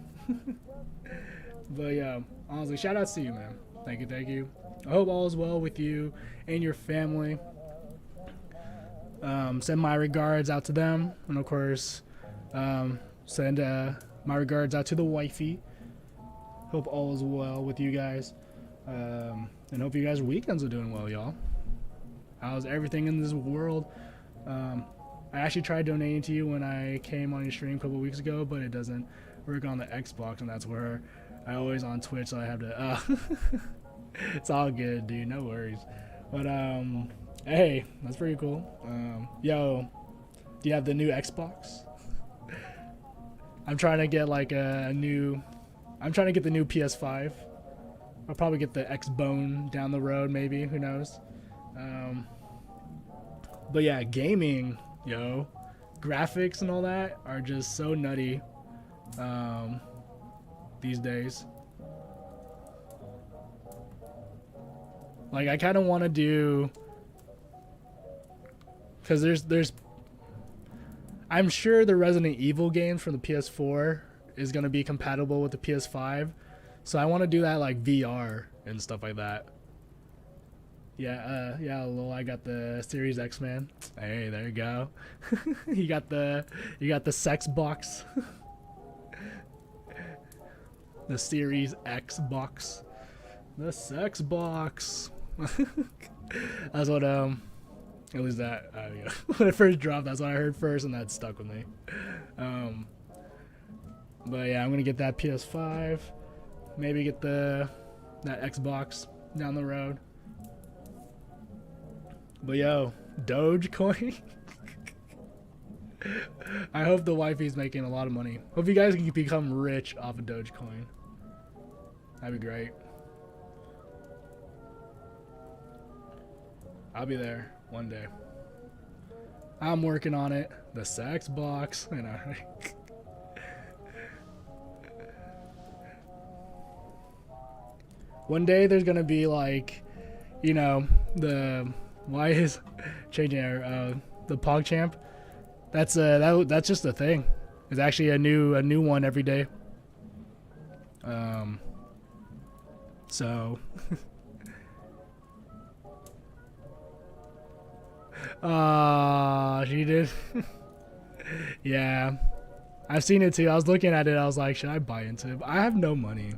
But yeah, honestly, shout outs to you, man. Thank you. I hope all is well with you and your family. Send my regards out to them, and of course, send my regards out to the wifey. Hope all is well with you guys, and hope you guys' weekends are doing well, y'all. How's everything in this world? I actually tried donating to you when I came on your stream a couple weeks ago, but it doesn't work on the Xbox, and that's where I always on Twitch, so I have to. It's all good, dude. No worries. But hey, that's pretty cool. Yo, do you have the new Xbox? I'm trying to get I'm trying to get the new PS5. I'll probably get the X-Bone down the road, maybe. Who knows? But yeah, gaming, yo, graphics and all that are just so nutty these days. Like, I kind of want to do, because there's I'm sure the Resident Evil games from the PS4 is going to be compatible with the PS5, so I want to do that like VR and stuff like that. Yeah, lol, I got the Series X, man. Hey, there you go. you got the sex box. The Series X box. The sex box. That's what at least that yeah. When it first dropped, that's what I heard first, and that stuck with me. But yeah, I'm gonna get that PS5, maybe get that Xbox down the road. But yo, Dogecoin. I hope the wifey's making a lot of money. Hope you guys can become rich off of Dogecoin. That'd be great. I'll be there one day. I'm working on it. The sex box, One day there's gonna be why is changing the PogChamp? That's that's just a thing. It's actually a new one every day. So She did. Yeah, I've seen it too. I was looking at it. I was like, should I buy into it? But I have no money.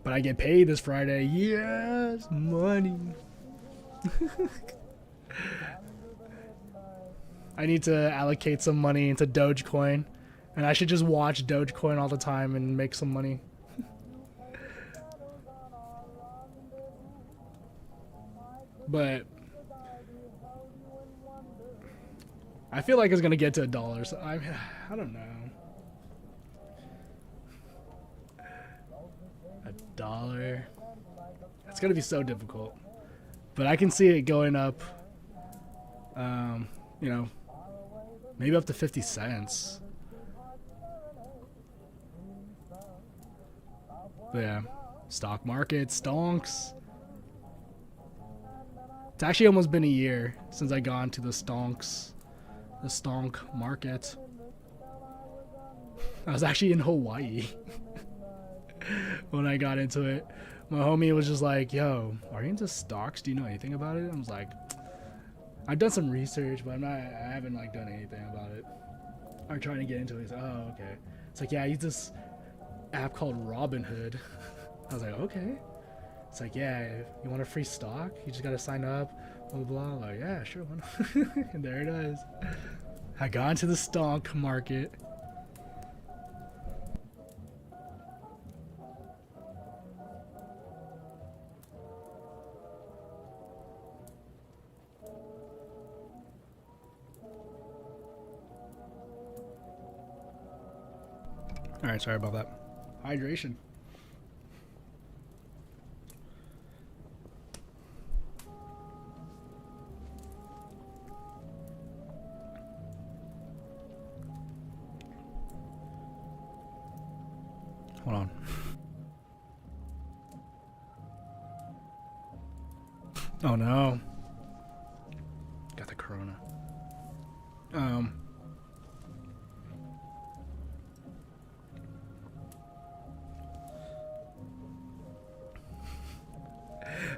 But I get paid this Friday. Yes, money. I need to allocate some money into Dogecoin. And I should just watch Dogecoin all the time and make some money. But I feel like it's gonna get to $1. So I don't know. $1. It's gonna be so difficult. But I can see it going up. You know, maybe up to 50 cents. But yeah, stock market, stonks. It's actually almost been a year since I got into the stonk market. I was actually in Hawaii when I got into it. My homie was just like, yo, are you into stocks? Do you know anything about it? I was like, I've done some research, but I haven't like done anything about it. I'm trying to get into it. He's like, oh, okay. It's like, yeah, I use this app called Robinhood. I was like, okay. It's like, yeah, if you want a free stock, you just gotta sign up, blah blah blah. I'm like, yeah, sure. And there it is. I got into the stock market. All right, sorry about that. Hydration. Hold on. Oh no. Got the corona.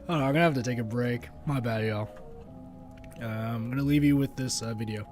Oh, I'm gonna have to take a break. My bad, y'all. I'm gonna leave you with this video.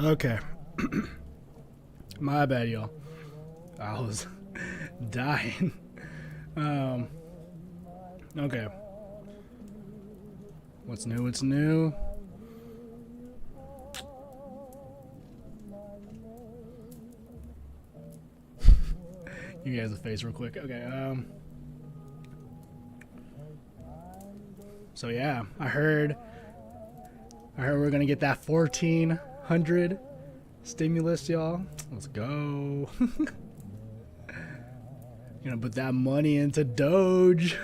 Okay. My bad, y'all. I was dying. Okay. What's new? What's new? You guys a face real quick. Okay. So yeah, I heard we're gonna get that 1,400 stimulus, y'all. Let's go. Gonna put that money into Doge.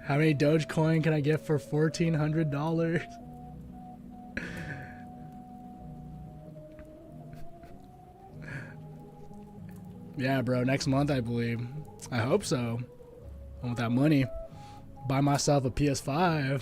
How many Dogecoin can I get for $1,400? Yeah, bro. Next month, I believe. I hope so. I want that money. Buy myself a PS5.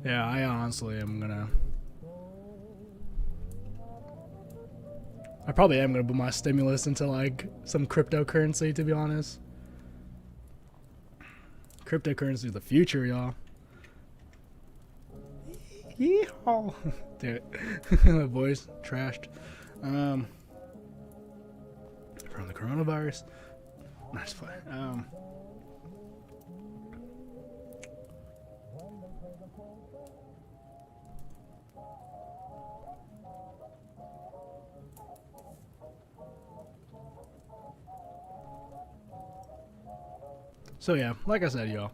Yeah, I honestly am gonna. I probably am gonna put my stimulus into like some cryptocurrency, to be honest. Cryptocurrency is the future, y'all. Yeehaw. Damn it. My voice trashed. From the coronavirus. That's fine. So yeah, like I said, y'all,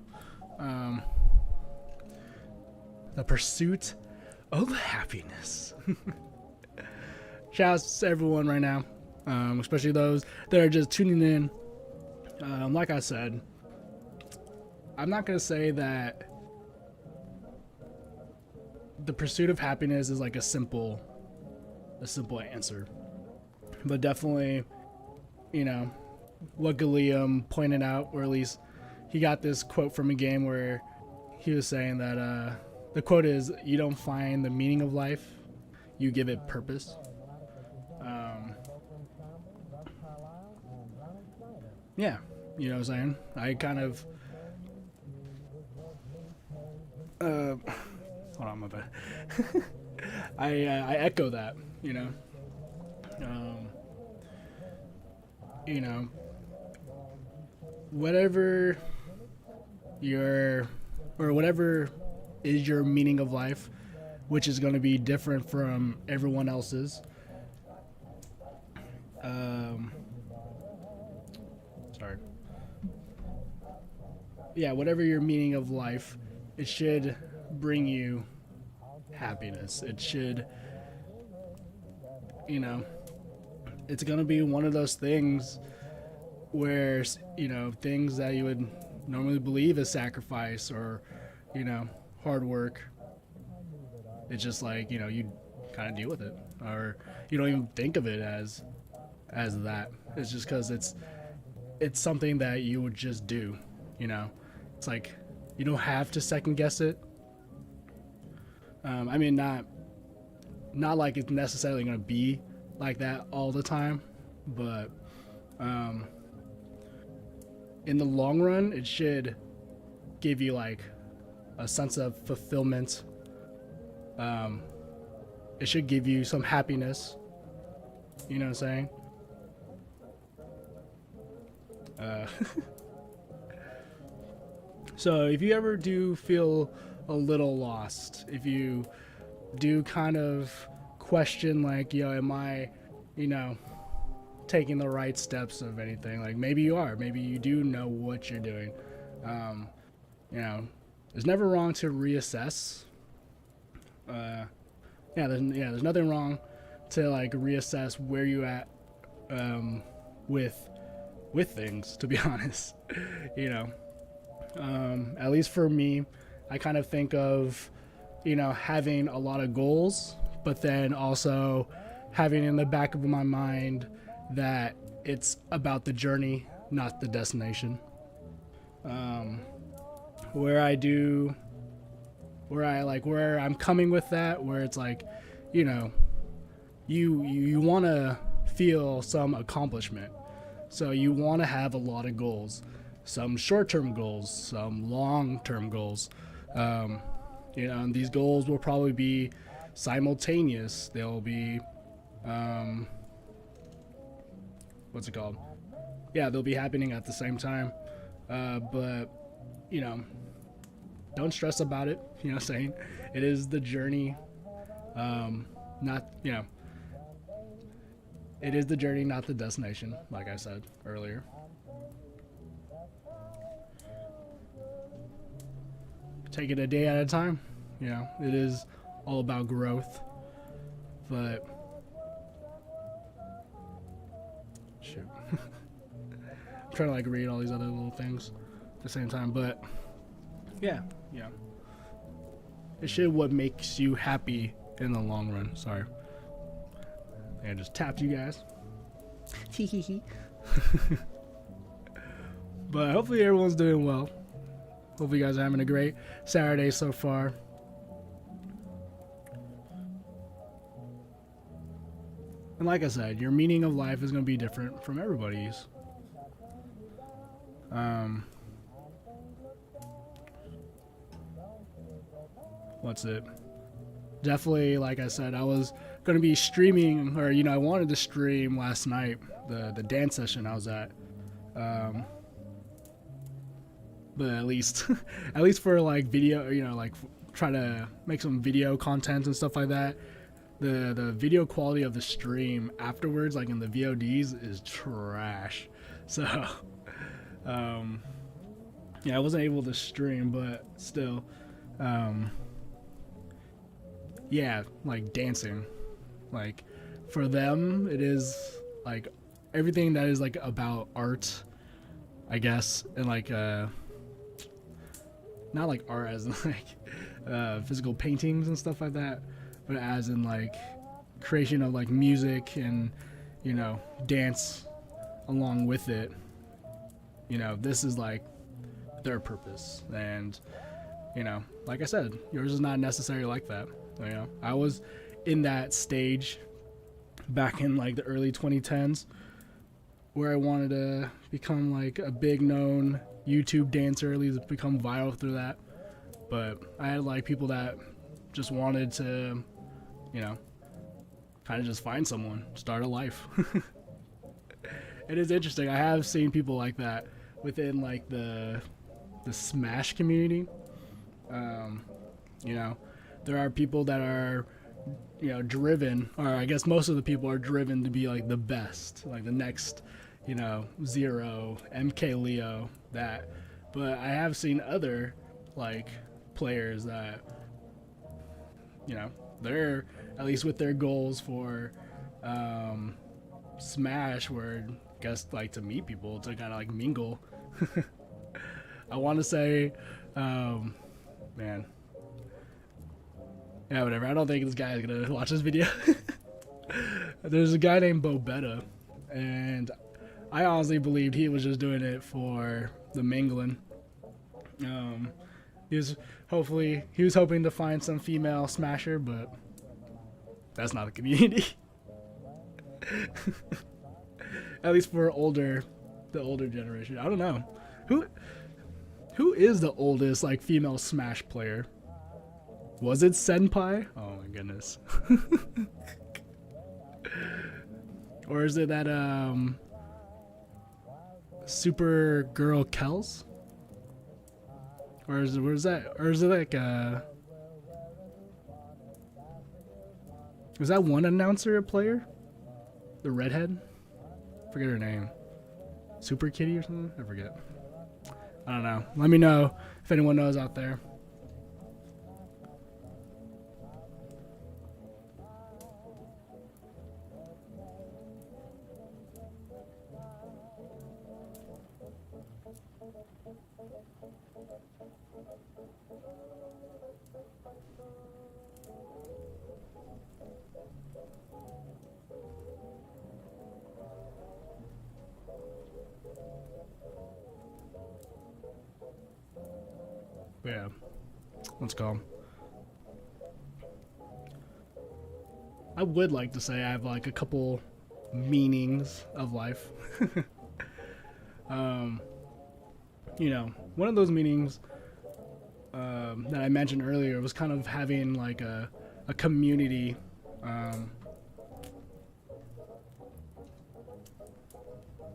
the pursuit of happiness. Shouts to everyone right now, especially those that are just tuning in. Like I said, I'm not gonna say that the pursuit of happiness is like a simple answer, but definitely, you know, what Gallium pointed out, or at least he got this quote from a game where he was saying that the quote is, "You don't find the meaning of life, you give it purpose." Yeah, you know what I'm saying? I kind of hold on, my bad. I echo that, you know. You know, whatever whatever is your meaning of life, which is going to be different from everyone else's. Sorry. Yeah, whatever your meaning of life, it should bring you happiness. It should, you know, it's going to be one of those things where, you know, things that you would normally believe as sacrifice or, you know, hard work, it's just like, you know, you kind of deal with it, or you don't even think of it as that. It's just because it's something that you would just do, you know. It's like you don't have to second guess it. I mean, not like it's necessarily going to be like that all the time, but in the long run, it should give you like a sense of fulfillment. It should give you some happiness. You know what I'm saying? So if you ever do feel a little lost, if you do kind of question like, yo, am I, you know, taking the right steps of anything? Like maybe you are, maybe you do know what you're doing. You know, it's never wrong to reassess. There's nothing wrong to like reassess where you at with things, to be honest. You know, at least for me, I kind of think of, you know, having a lot of goals, but then also having in the back of my mind that it's about the journey, not the destination. Where I'm coming with that, where it's like, you know, you want to feel some accomplishment, so you want to have a lot of goals, some short-term goals, some long-term goals. You know, and these goals will probably be simultaneous. They'll be what's it called? Yeah, they'll be happening at the same time. But you know, don't stress about it. You know what I'm saying? It is the journey. Not, you know, it is the journey, not the destination, like I said earlier. Take it a day at a time. You know, it is all about growth. But shoot. I'm trying to like read all these other little things at the same time, but yeah. It should what makes you happy in the long run. Sorry. I just tapped you guys. But hopefully everyone's doing well. Hopefully you guys are having a great Saturday so far. And like I said, your meaning of life is going to be different from everybody's. what's it? Definitely, like I said, I was gonna be streaming, or I wanted to stream last night the dance session I was at. Um, but at least at least for like video, like try to make some video content and stuff like that. The video quality of the stream afterwards, like in the VODs, is trash. So yeah, I wasn't able to stream, but still, yeah, like dancing, like for them it is like everything that is like about art, I guess, and like not like art as in like physical paintings and stuff like that, but as in like creation of like music and dance along with it. This is like their purpose, and like I said, yours is not necessarily like that. I was in that stage back in like the early 2010s where I wanted to become like a big known YouTube dancer, at least become viral through that. But I had like people that just wanted to, kind of just find someone, start a life. It is interesting. I have seen people like that within like the Smash community. There are people that are, driven, or I guess most of the people are driven to be like the best, like the next, Zero, MK Leo, that. But I have seen other like players that, they're at least with their goals for Smash, where I guess like to meet people, to kind of like mingle. I want to say, man. Yeah, whatever. I don't think this guy is gonna watch this video. There's a guy named Bobetta, and I honestly believed he was just doing it for the mingling. He was hoping to find some female smasher, but that's not a community. At least for the older generation. I don't know. Who is the oldest like female Smash player? Was it Senpai? Oh my goodness. Or is it that Super Girl Kels? Or is it like was that one announcer a player? The redhead? Forget her name. Super Kitty or something? I forget. I don't know. Let me know if anyone knows out there. Yeah, let's go. I would like to say I have like a couple meanings of life. One of those meanings that I mentioned earlier was kind of having like a community.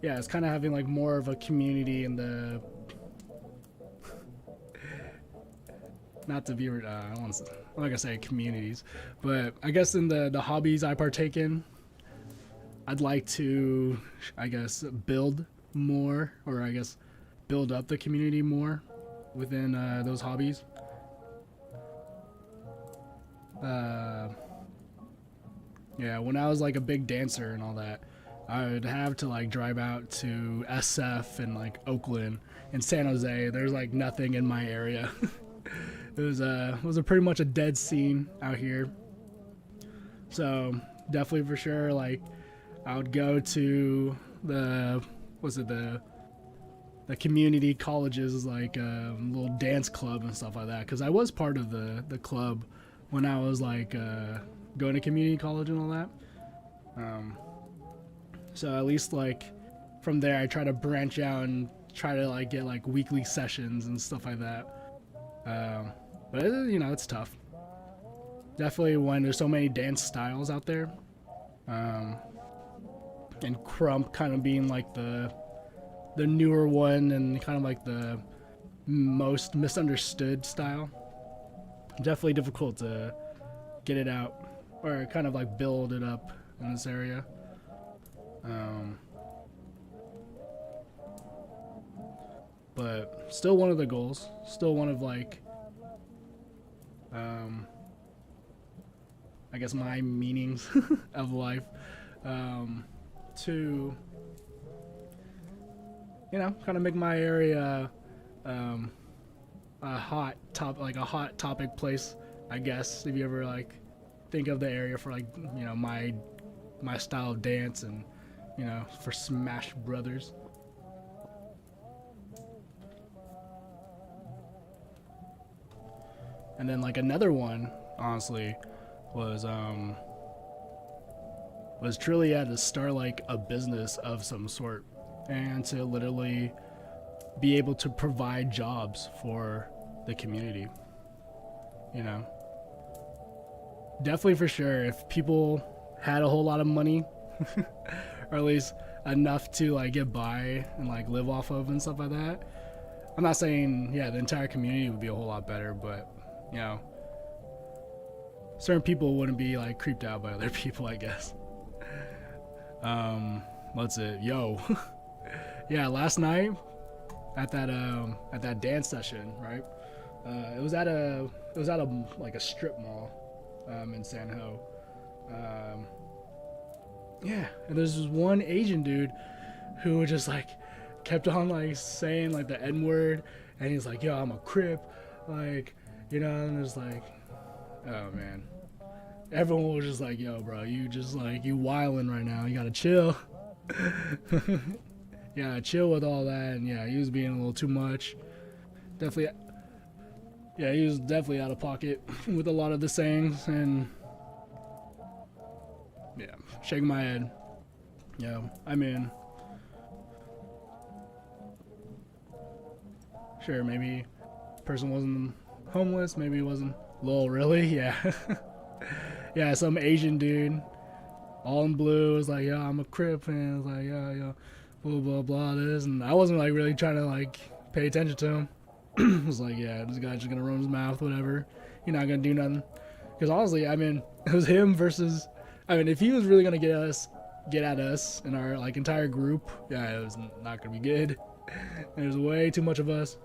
Yeah, it's kind of having like more of a community in the. Not to be, I don't want to, I'm not gonna say communities, but I guess in the hobbies I partake in, I'd like to, I guess, build more, or I guess build up the community more within those hobbies. Yeah, when I was like a big dancer and all that, I would have to like drive out to SF and like Oakland and San Jose. There's like nothing in my area. It was a pretty much a dead scene out here. So definitely for sure, like I would go to the community colleges, like little dance club and stuff like that, because I was part of the club when I was like going to community college and all that. So at least like from there I try to branch out and try to like get like weekly sessions and stuff like that. But it's tough. definitely when there's so many dance styles out there, um, and Crump kind of being like the newer one and kind of like the most misunderstood style. Definitely difficult to get it out or kind of like build it up in this area. Um, but still one of the goals. Still one of like, um, I guess my meanings of life. To kind of make my area um, a hot topic place. I guess if you ever like think of the area for like my style of dance and for Smash Brothers. And then like another one, honestly, was truly to start like a business of some sort and to literally be able to provide jobs for the community. You know, definitely for sure. If people had a whole lot of money, or at least enough to like get by and like live off of and stuff like that. I'm not saying the entire community would be a whole lot better, but certain people wouldn't be like creeped out by other people, I guess. What's it? Yo, yeah. Last night at that dance session, right? It was at a like a strip mall, in San Ho. Yeah, and there's this one Asian dude who just like kept on like saying like the N word, and he's like, "Yo, I'm a Crip," like, and it's like, oh man, everyone was just like, "Yo, bro, you just like you wildin' right now. You gotta chill." Yeah, chill with all that, and yeah, he was being a little too much. Definitely, yeah, he was definitely out of pocket with a lot of the sayings, and yeah, shaking my head. Yeah, I mean, sure, maybe person wasn't homeless, maybe he wasn't. Lol, really? Yeah. Yeah, some Asian dude, all in blue, was like, "Yeah, I'm a Crip," and I was like, "Yeah, blah blah blah this," and I wasn't like really trying to like pay attention to him. I was like, "Yeah, this guy's just gonna run his mouth, whatever. You're not gonna do nothing." Because honestly, I mean, it was him versus. I mean, if he was really gonna get at us and our like entire group, yeah, it was not gonna be good. There's way too much of us.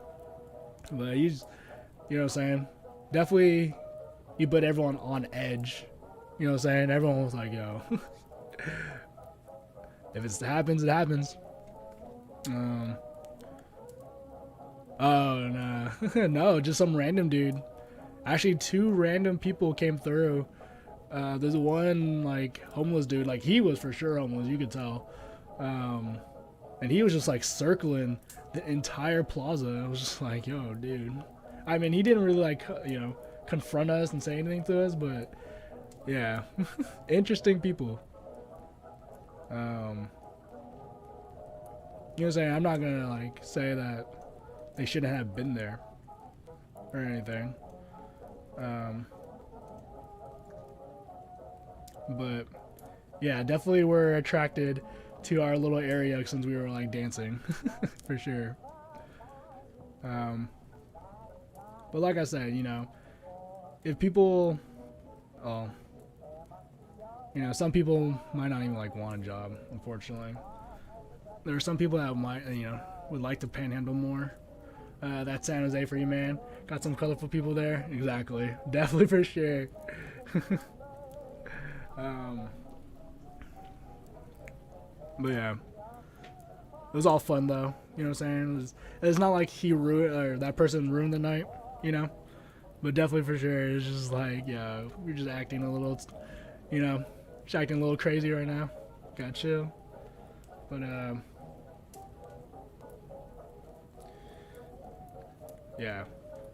But he's, you know what I'm saying? Definitely, he put everyone on edge. You know what I'm saying? Everyone was like, "Yo, if it happens, it happens." Oh no, no, just some random dude. Actually, two random people came through. There's one like homeless dude, like he was for sure homeless, you could tell. And he was just like circling the entire plaza. I was just like, "Yo, dude." I mean, he didn't really like confront us and say anything to us, but yeah, interesting people. You know what I'm saying? I'm not gonna like say that they shouldn't have been there or anything. But yeah, definitely were attracted to our little area since we were like dancing, for sure. But like I said, if people, oh, some people might not even like want a job. Unfortunately, there are some people that might, would like to panhandle more. That's San Jose for you, man. Got some colorful people there. Exactly, definitely for sure. But yeah, it was all fun though. You know what I'm saying? It's not like he ruined or that person ruined the night. But definitely for sure, it's just like, yeah, we're just acting a little, just acting a little crazy right now. Gotta chill. But yeah,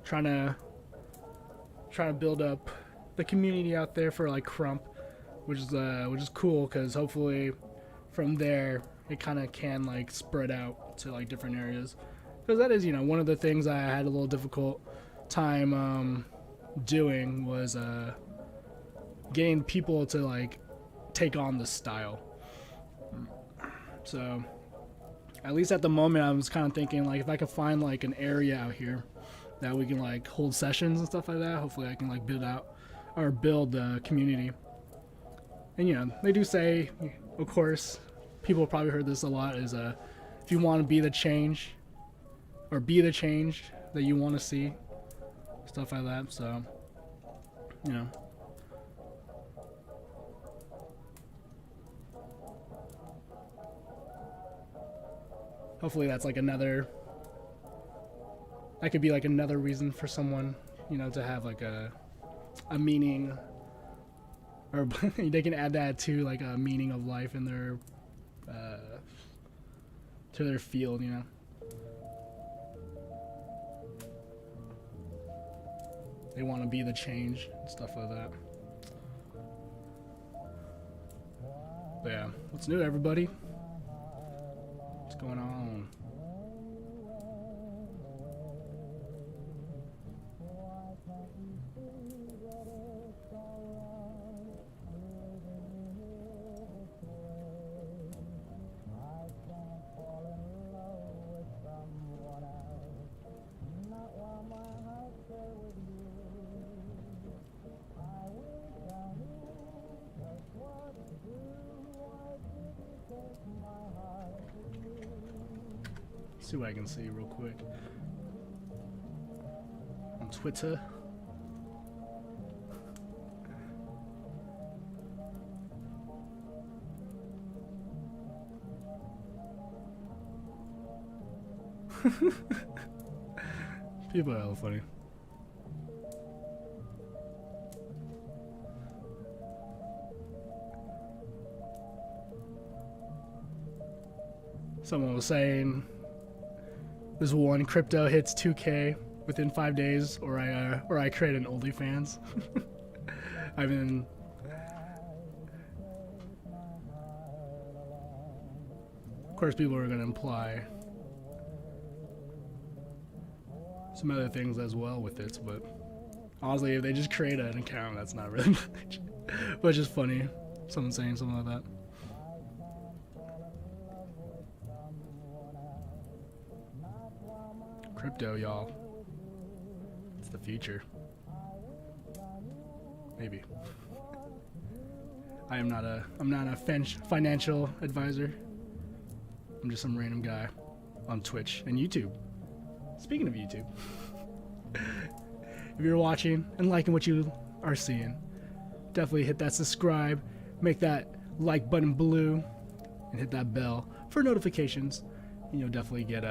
trying to build up the community out there for like Crump, which is cool because hopefully from there it kind of can like spread out to like different areas, because that is one of the things I had a little difficult time doing was getting people to like take on the style. So at least at the moment I was kind of thinking like if I could find like an area out here that we can like hold sessions and stuff like that, hopefully I can like build the community. And you know, they do say, of course, people probably heard this a lot, is if you want to be the change or be the change that you want to see, stuff like that. So you know, hopefully that's like that could be like another reason for someone, you know, to have like a meaning, or they can add that to like a meaning of life in their to their field, you know. They want to be the change and stuff like that. But yeah, what's new, everybody? What's going on? See what I can see real quick on Twitter. People are hella funny. Someone was saying this one, crypto hits 2K within 5 days, or I create an OnlyFans. I mean, of course, people are gonna imply some other things as well with it, but honestly, if they just create an account, that's not really much. But it's just funny, someone saying something like that. Crypto, y'all. It's the future. Maybe. I'm not a financial advisor. I'm just some random guy on Twitch and YouTube. Speaking of YouTube, if you're watching and liking what you are seeing, definitely hit that subscribe, make that like button blue, and hit that bell for notifications, and you'll definitely get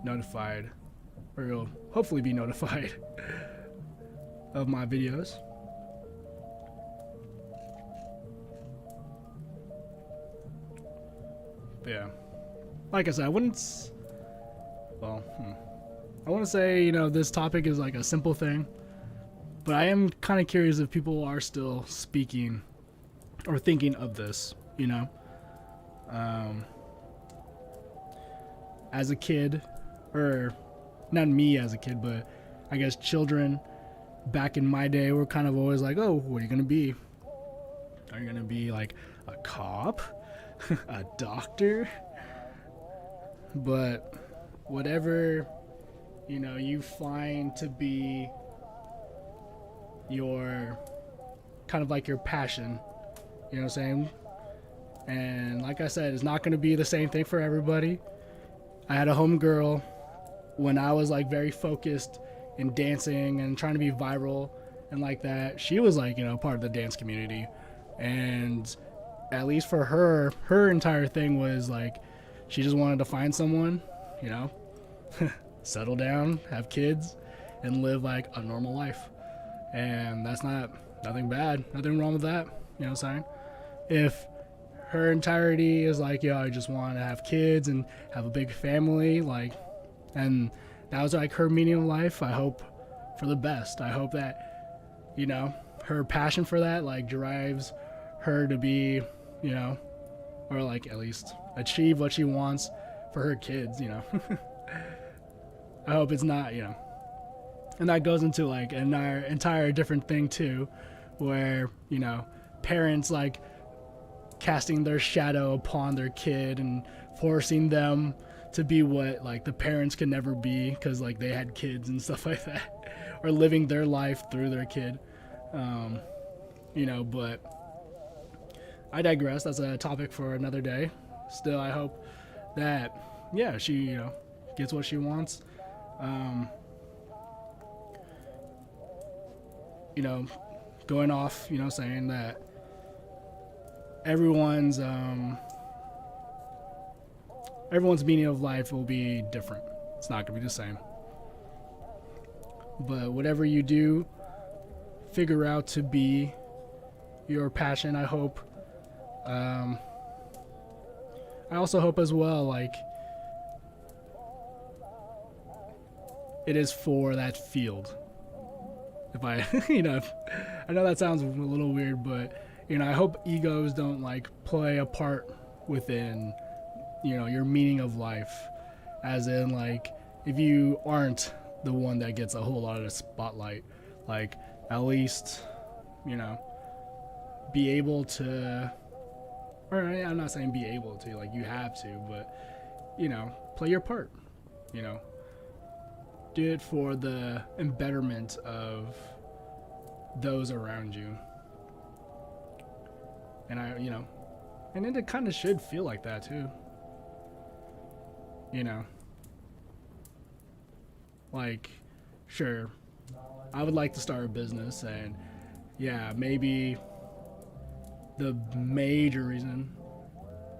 notified, or you'll hopefully be notified of my videos. But yeah, like I said, I wouldn't say, you know, this topic is like a simple thing, but I am kind of curious if people are still speaking or thinking of this, you know. As a kid, or not me as a kid, but I guess children back in my day were kind of always like, oh, what are you gonna be? Are you gonna be like a cop? A doctor? But whatever, you know, you find to be your kind of like your passion, you know what I'm saying? And like I said, it's not going to be the same thing for everybody. I had a homegirl when I was like very focused in dancing and trying to be viral and like that. She was like, you know, part of the dance community, and at least for her, her entire thing was like, she just wanted to find someone, you know, settle down, have kids, and live like a normal life. And that's nothing bad, nothing wrong with that, you know what I'm saying? If her entirety is like, yo, I just want to have kids and have a big family, like, and that was like her meaning of life, I hope for the best. I hope that, you know, her passion for that like drives her to be, you know, or like at least achieve what she wants for her kids, you know. I hope it's not, you know. And that goes into like an entire different thing too, where, parents like casting their shadow upon their kid and forcing them to be what like the parents could never be because like they had kids and stuff like that, or living their life through their kid. But I digress. That's a topic for another day. Still, I hope that she gets what she wants. Going off, saying that everyone's meaning of life will be different. It's not gonna be the same. But whatever you do, figure out to be your passion. I hope. I also hope as well, like, it is for that field. If I, I know that sounds a little weird, but I hope egos don't like play a part within, your meaning of life. As in, like, if you aren't the one that gets a whole lot of the spotlight, like, at least, be able to, or I'm not saying be able to, like, you have to, but, play your part, do it for the betterment of those around you. And and it kind of should feel like that too. Like, sure, I would like to start a business, and maybe the major reason,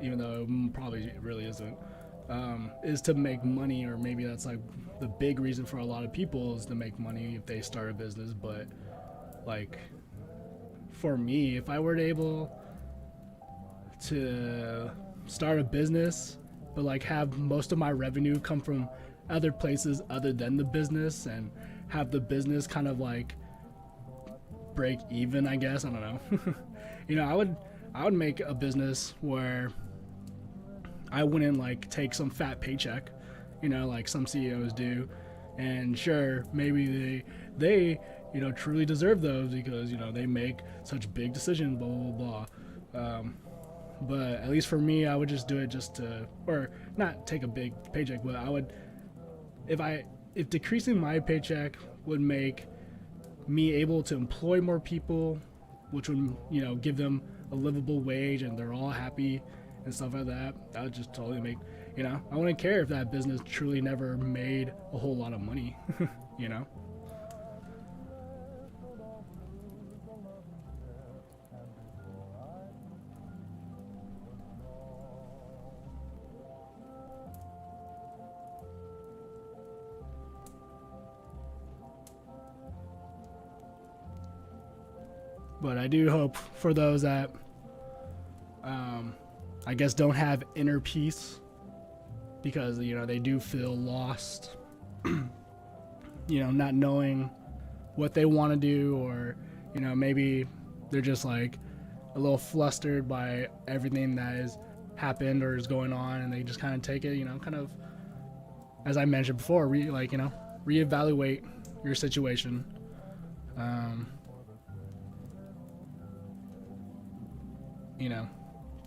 even though it probably really isn't, is to make money, or maybe that's like the big reason for a lot of people is to make money if they start a business. But like, for me, if I were able to start a business but like have most of my revenue come from other places other than the business, and have the business kind of like break even, I guess, I don't know. I would make a business where I wouldn't like take some fat paycheck, like some CEOs do. And sure, maybe they truly deserve those because, they make such big decisions, blah, blah, blah. But at least for me, I would just do it just to, or not take a big paycheck, but I would, if decreasing my paycheck would make me able to employ more people, which would, give them a livable wage and they're all happy and stuff like that, that would just totally make, I wouldn't care if that business truly never made a whole lot of money, But I do hope for those that, I guess, don't have inner peace because, they do feel lost, not knowing what they want to do, or, maybe they're just like a little flustered by everything that has happened or is going on, and they just kind of take it, kind of, as I mentioned before, reevaluate your situation.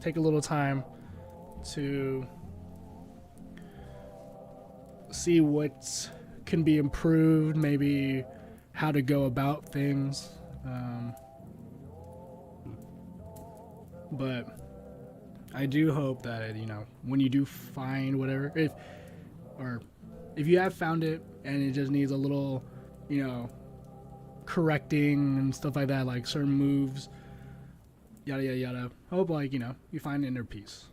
Take a little time to see what can be improved, maybe how to go about things. But I do hope that, when you do find whatever, if you have found it and it just needs a little, correcting and stuff like that, like certain moves, yada yada yada. I hope, like, you find inner peace.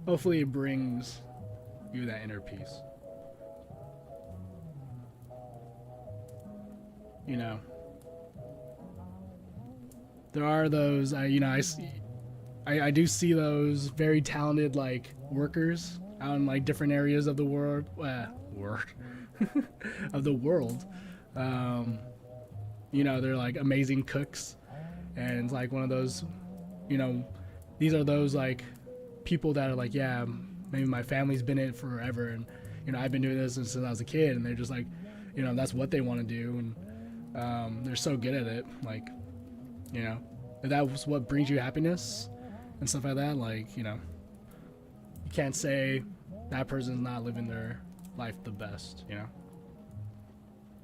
Hopefully it brings you that inner peace. There are those, I do see those very talented, like, workers out in, like, different areas of the world, of the world. They're like amazing cooks. And it's like one of those, these are those like people that are like, yeah, maybe my family's been in it forever, and I've been doing this since I was a kid, and they're just like, that's what they want to do, and they're so good at it. Like, You know, if that was what brings you happiness and stuff like that, like, you know, you can't say that person's not living their life the best, you know.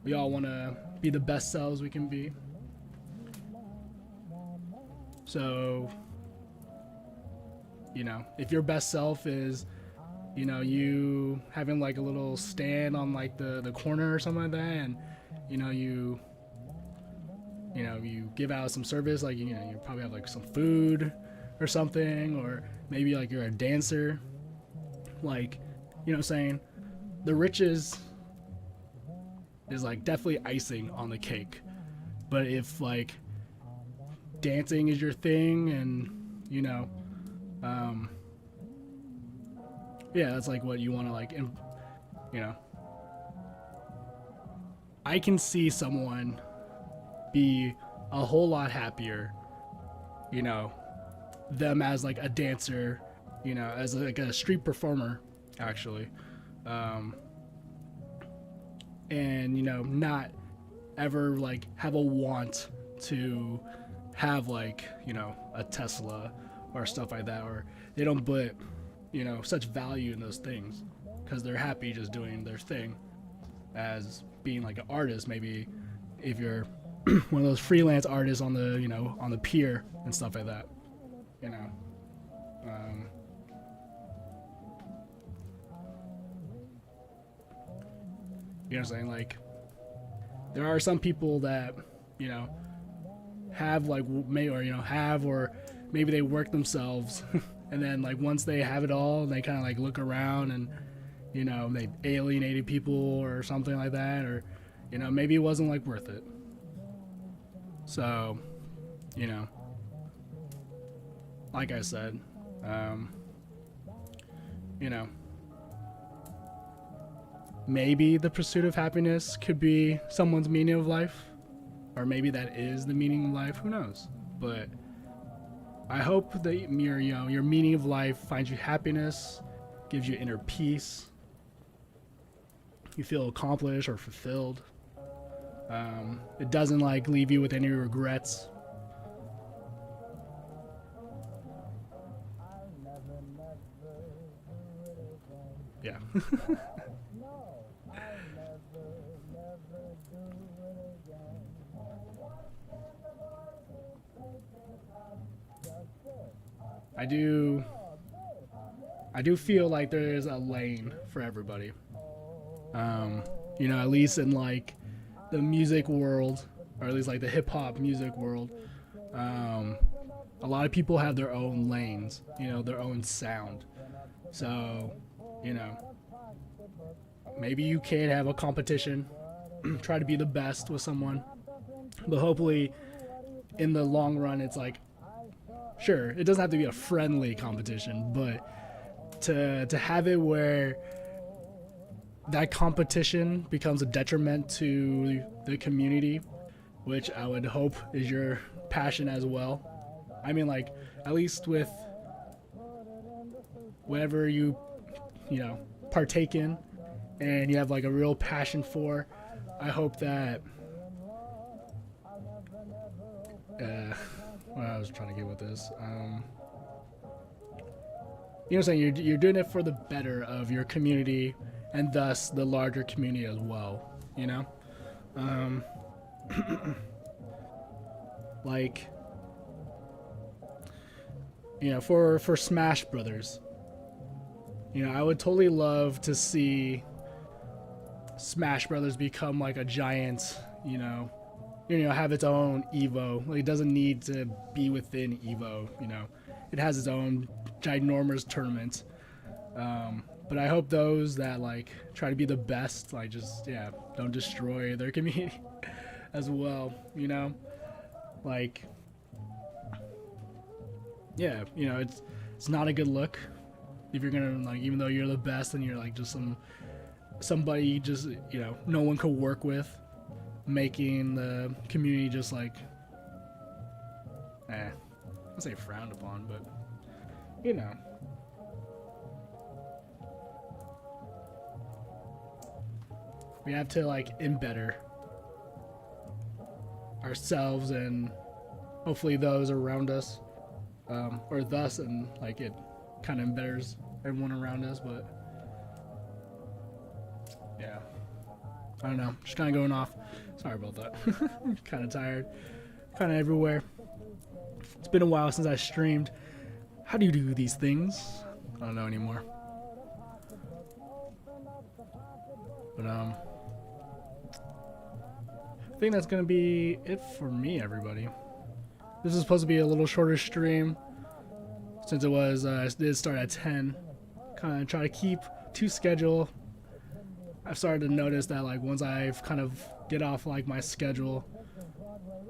We all want to be the best selves we can be. So, you know, if your best self is, you know, you having like a little stand on like the corner or something like that, and you know, you give out some service, like, you know, you probably have like some food or something, or maybe like you're a dancer, like, you know what I'm saying, the riches is like definitely icing on the cake. But if like dancing is your thing, and you know, yeah, that's like what you want to like, you know, I can see someone be a whole lot happier, you know, them as like a dancer, you know, as like a street performer, actually, and you know, not ever like have a want to have like, you know, a Tesla or stuff like that, or they don't put, you know, such value in those things because they're happy just doing their thing as being like an artist. Maybe if you're one of those freelance artists on the, you know, on the pier and stuff like that, you know. You know what I'm saying? Like, there are some people that, you know, have like, may, or you know, have, or maybe they work themselves and then like once they have it all, they kind of like look around and, you know, they alienated people or something like that, or, you know, maybe it wasn't like worth it. So, you know, like I said, you know, maybe the pursuit of happiness could be someone's meaning of life, or maybe that is the meaning of life. Who knows? But I hope that your, you know, your meaning of life finds you happiness, gives you inner peace. You feel accomplished or fulfilled. It doesn't like leave you with any regrets. Yeah. I do feel like there is a lane for everybody. You know, at least in like the music world, or at least like the hip hop music world, a lot of people have their own lanes, you know, their own sound. So, you know, maybe you can have a competition, try to be the best with someone, but hopefully in the long run, it's like, sure, it doesn't have to be a friendly competition, but to have it where that competition becomes a detriment to the community, which I would hope is your passion as well. I mean, like, at least with whatever you know, partake in and you have like a real passion for, I hope that what I was trying to get with this, you know what I'm saying, you're doing it for the better of your community and thus the larger community as well, you know. Like, you know, for Smash Brothers, you know, I would totally love to see Smash Brothers become like a giant, you know, have its own Evo. Like, it doesn't need to be within Evo, you know. It has its own ginormous tournament. But I hope those that like try to be the best, like, just, yeah, don't destroy their community as well, you know. Like, yeah, you know, it's not a good look if you're gonna, like, even though you're the best and you're like just somebody just, you know, no one could work with, making the community just like, I don't say frowned upon, but you know. We have to like embed ourselves and hopefully those around us, or thus, and like it kind of embetters everyone around us. But yeah, I don't know, just kind of going off. Sorry about that. Kind of tired, kind of everywhere. It's been a while since I streamed. How do you do these things? I don't know anymore. But I think that's gonna be it for me, everybody. This is supposed to be a little shorter stream, since it was it did start at 10. Kind of try to keep to schedule. I've started to notice that like once I've kind of get off like my schedule,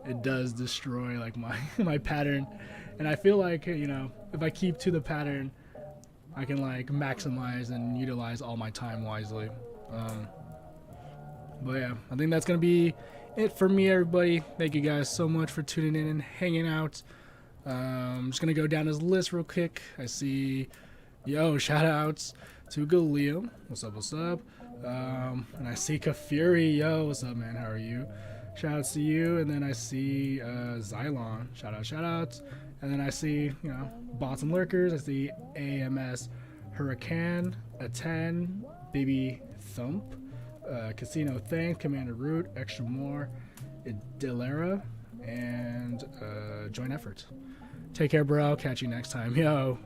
it does destroy like my pattern. And I feel like, you know, if I keep to the pattern, I can like maximize and utilize all my time wisely. But yeah, I think that's gonna be it for me, everybody. Thank you guys so much for tuning in and hanging out. I'm just gonna go down this list real quick. I see, shout outs to Galileo. What's up, what's up? And I see Kafuri. Yo, what's up, man? How are you? Shout outs to you. And then I see Xylon. Shout outs. And then I see, bots and lurkers. I see AMS Hurricane, a 10, Baby Thump, Casino Thanks, Commander Root, Extra More, Delera, and Joint Effort. Take care, bro. Catch you next time. Yo,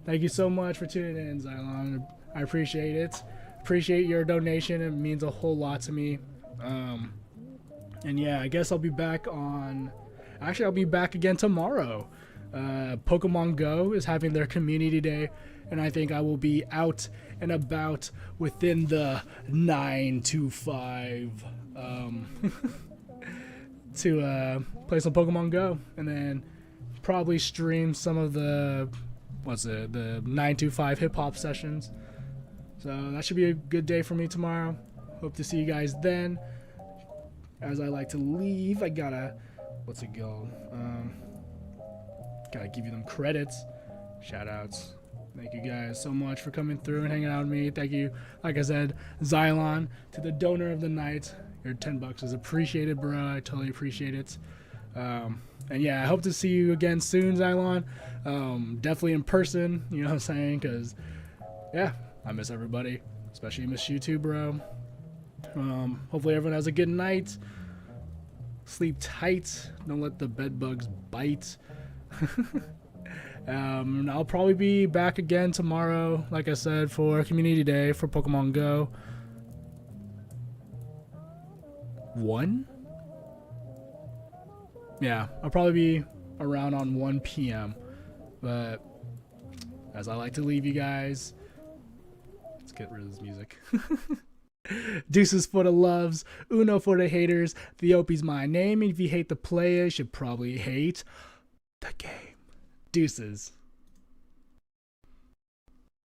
thank you so much for tuning in, Xylon. I appreciate it. Appreciate your donation. It means a whole lot to me. And yeah, I guess I'll be back on... Actually, I'll be back again tomorrow. Pokemon Go is having their community day, and I think I will be out and about within the 9 to 5 to play some Pokemon Go, and then probably stream some of the the 9 to 5 hip hop sessions. So that should be a good day for me tomorrow. Hope to see you guys then. As I like to leave, I gotta gotta give you them credits, shout outs. Thank you guys so much for coming through and hanging out with me. Thank you, like I said, Xylon, to the donor of the night. Your $10 is appreciated, bro. I totally appreciate it. And yeah, I hope to see you again soon, Xylon. Definitely in person, you know what I'm saying? Because, yeah, I miss everybody, especially miss you too, bro. Hopefully everyone has a good night. Sleep tight. Don't let the bed bugs bite. I'll probably be back again tomorrow, like I said, for Community Day for Pokemon Go. 1? Yeah, I'll probably be around on 1 p.m. But as I like to leave you guys, let's get rid of this music. Deuces for the loves, Uno for the haters, theeOP's my name, and if you hate the player, you should probably hate the game. Deuces.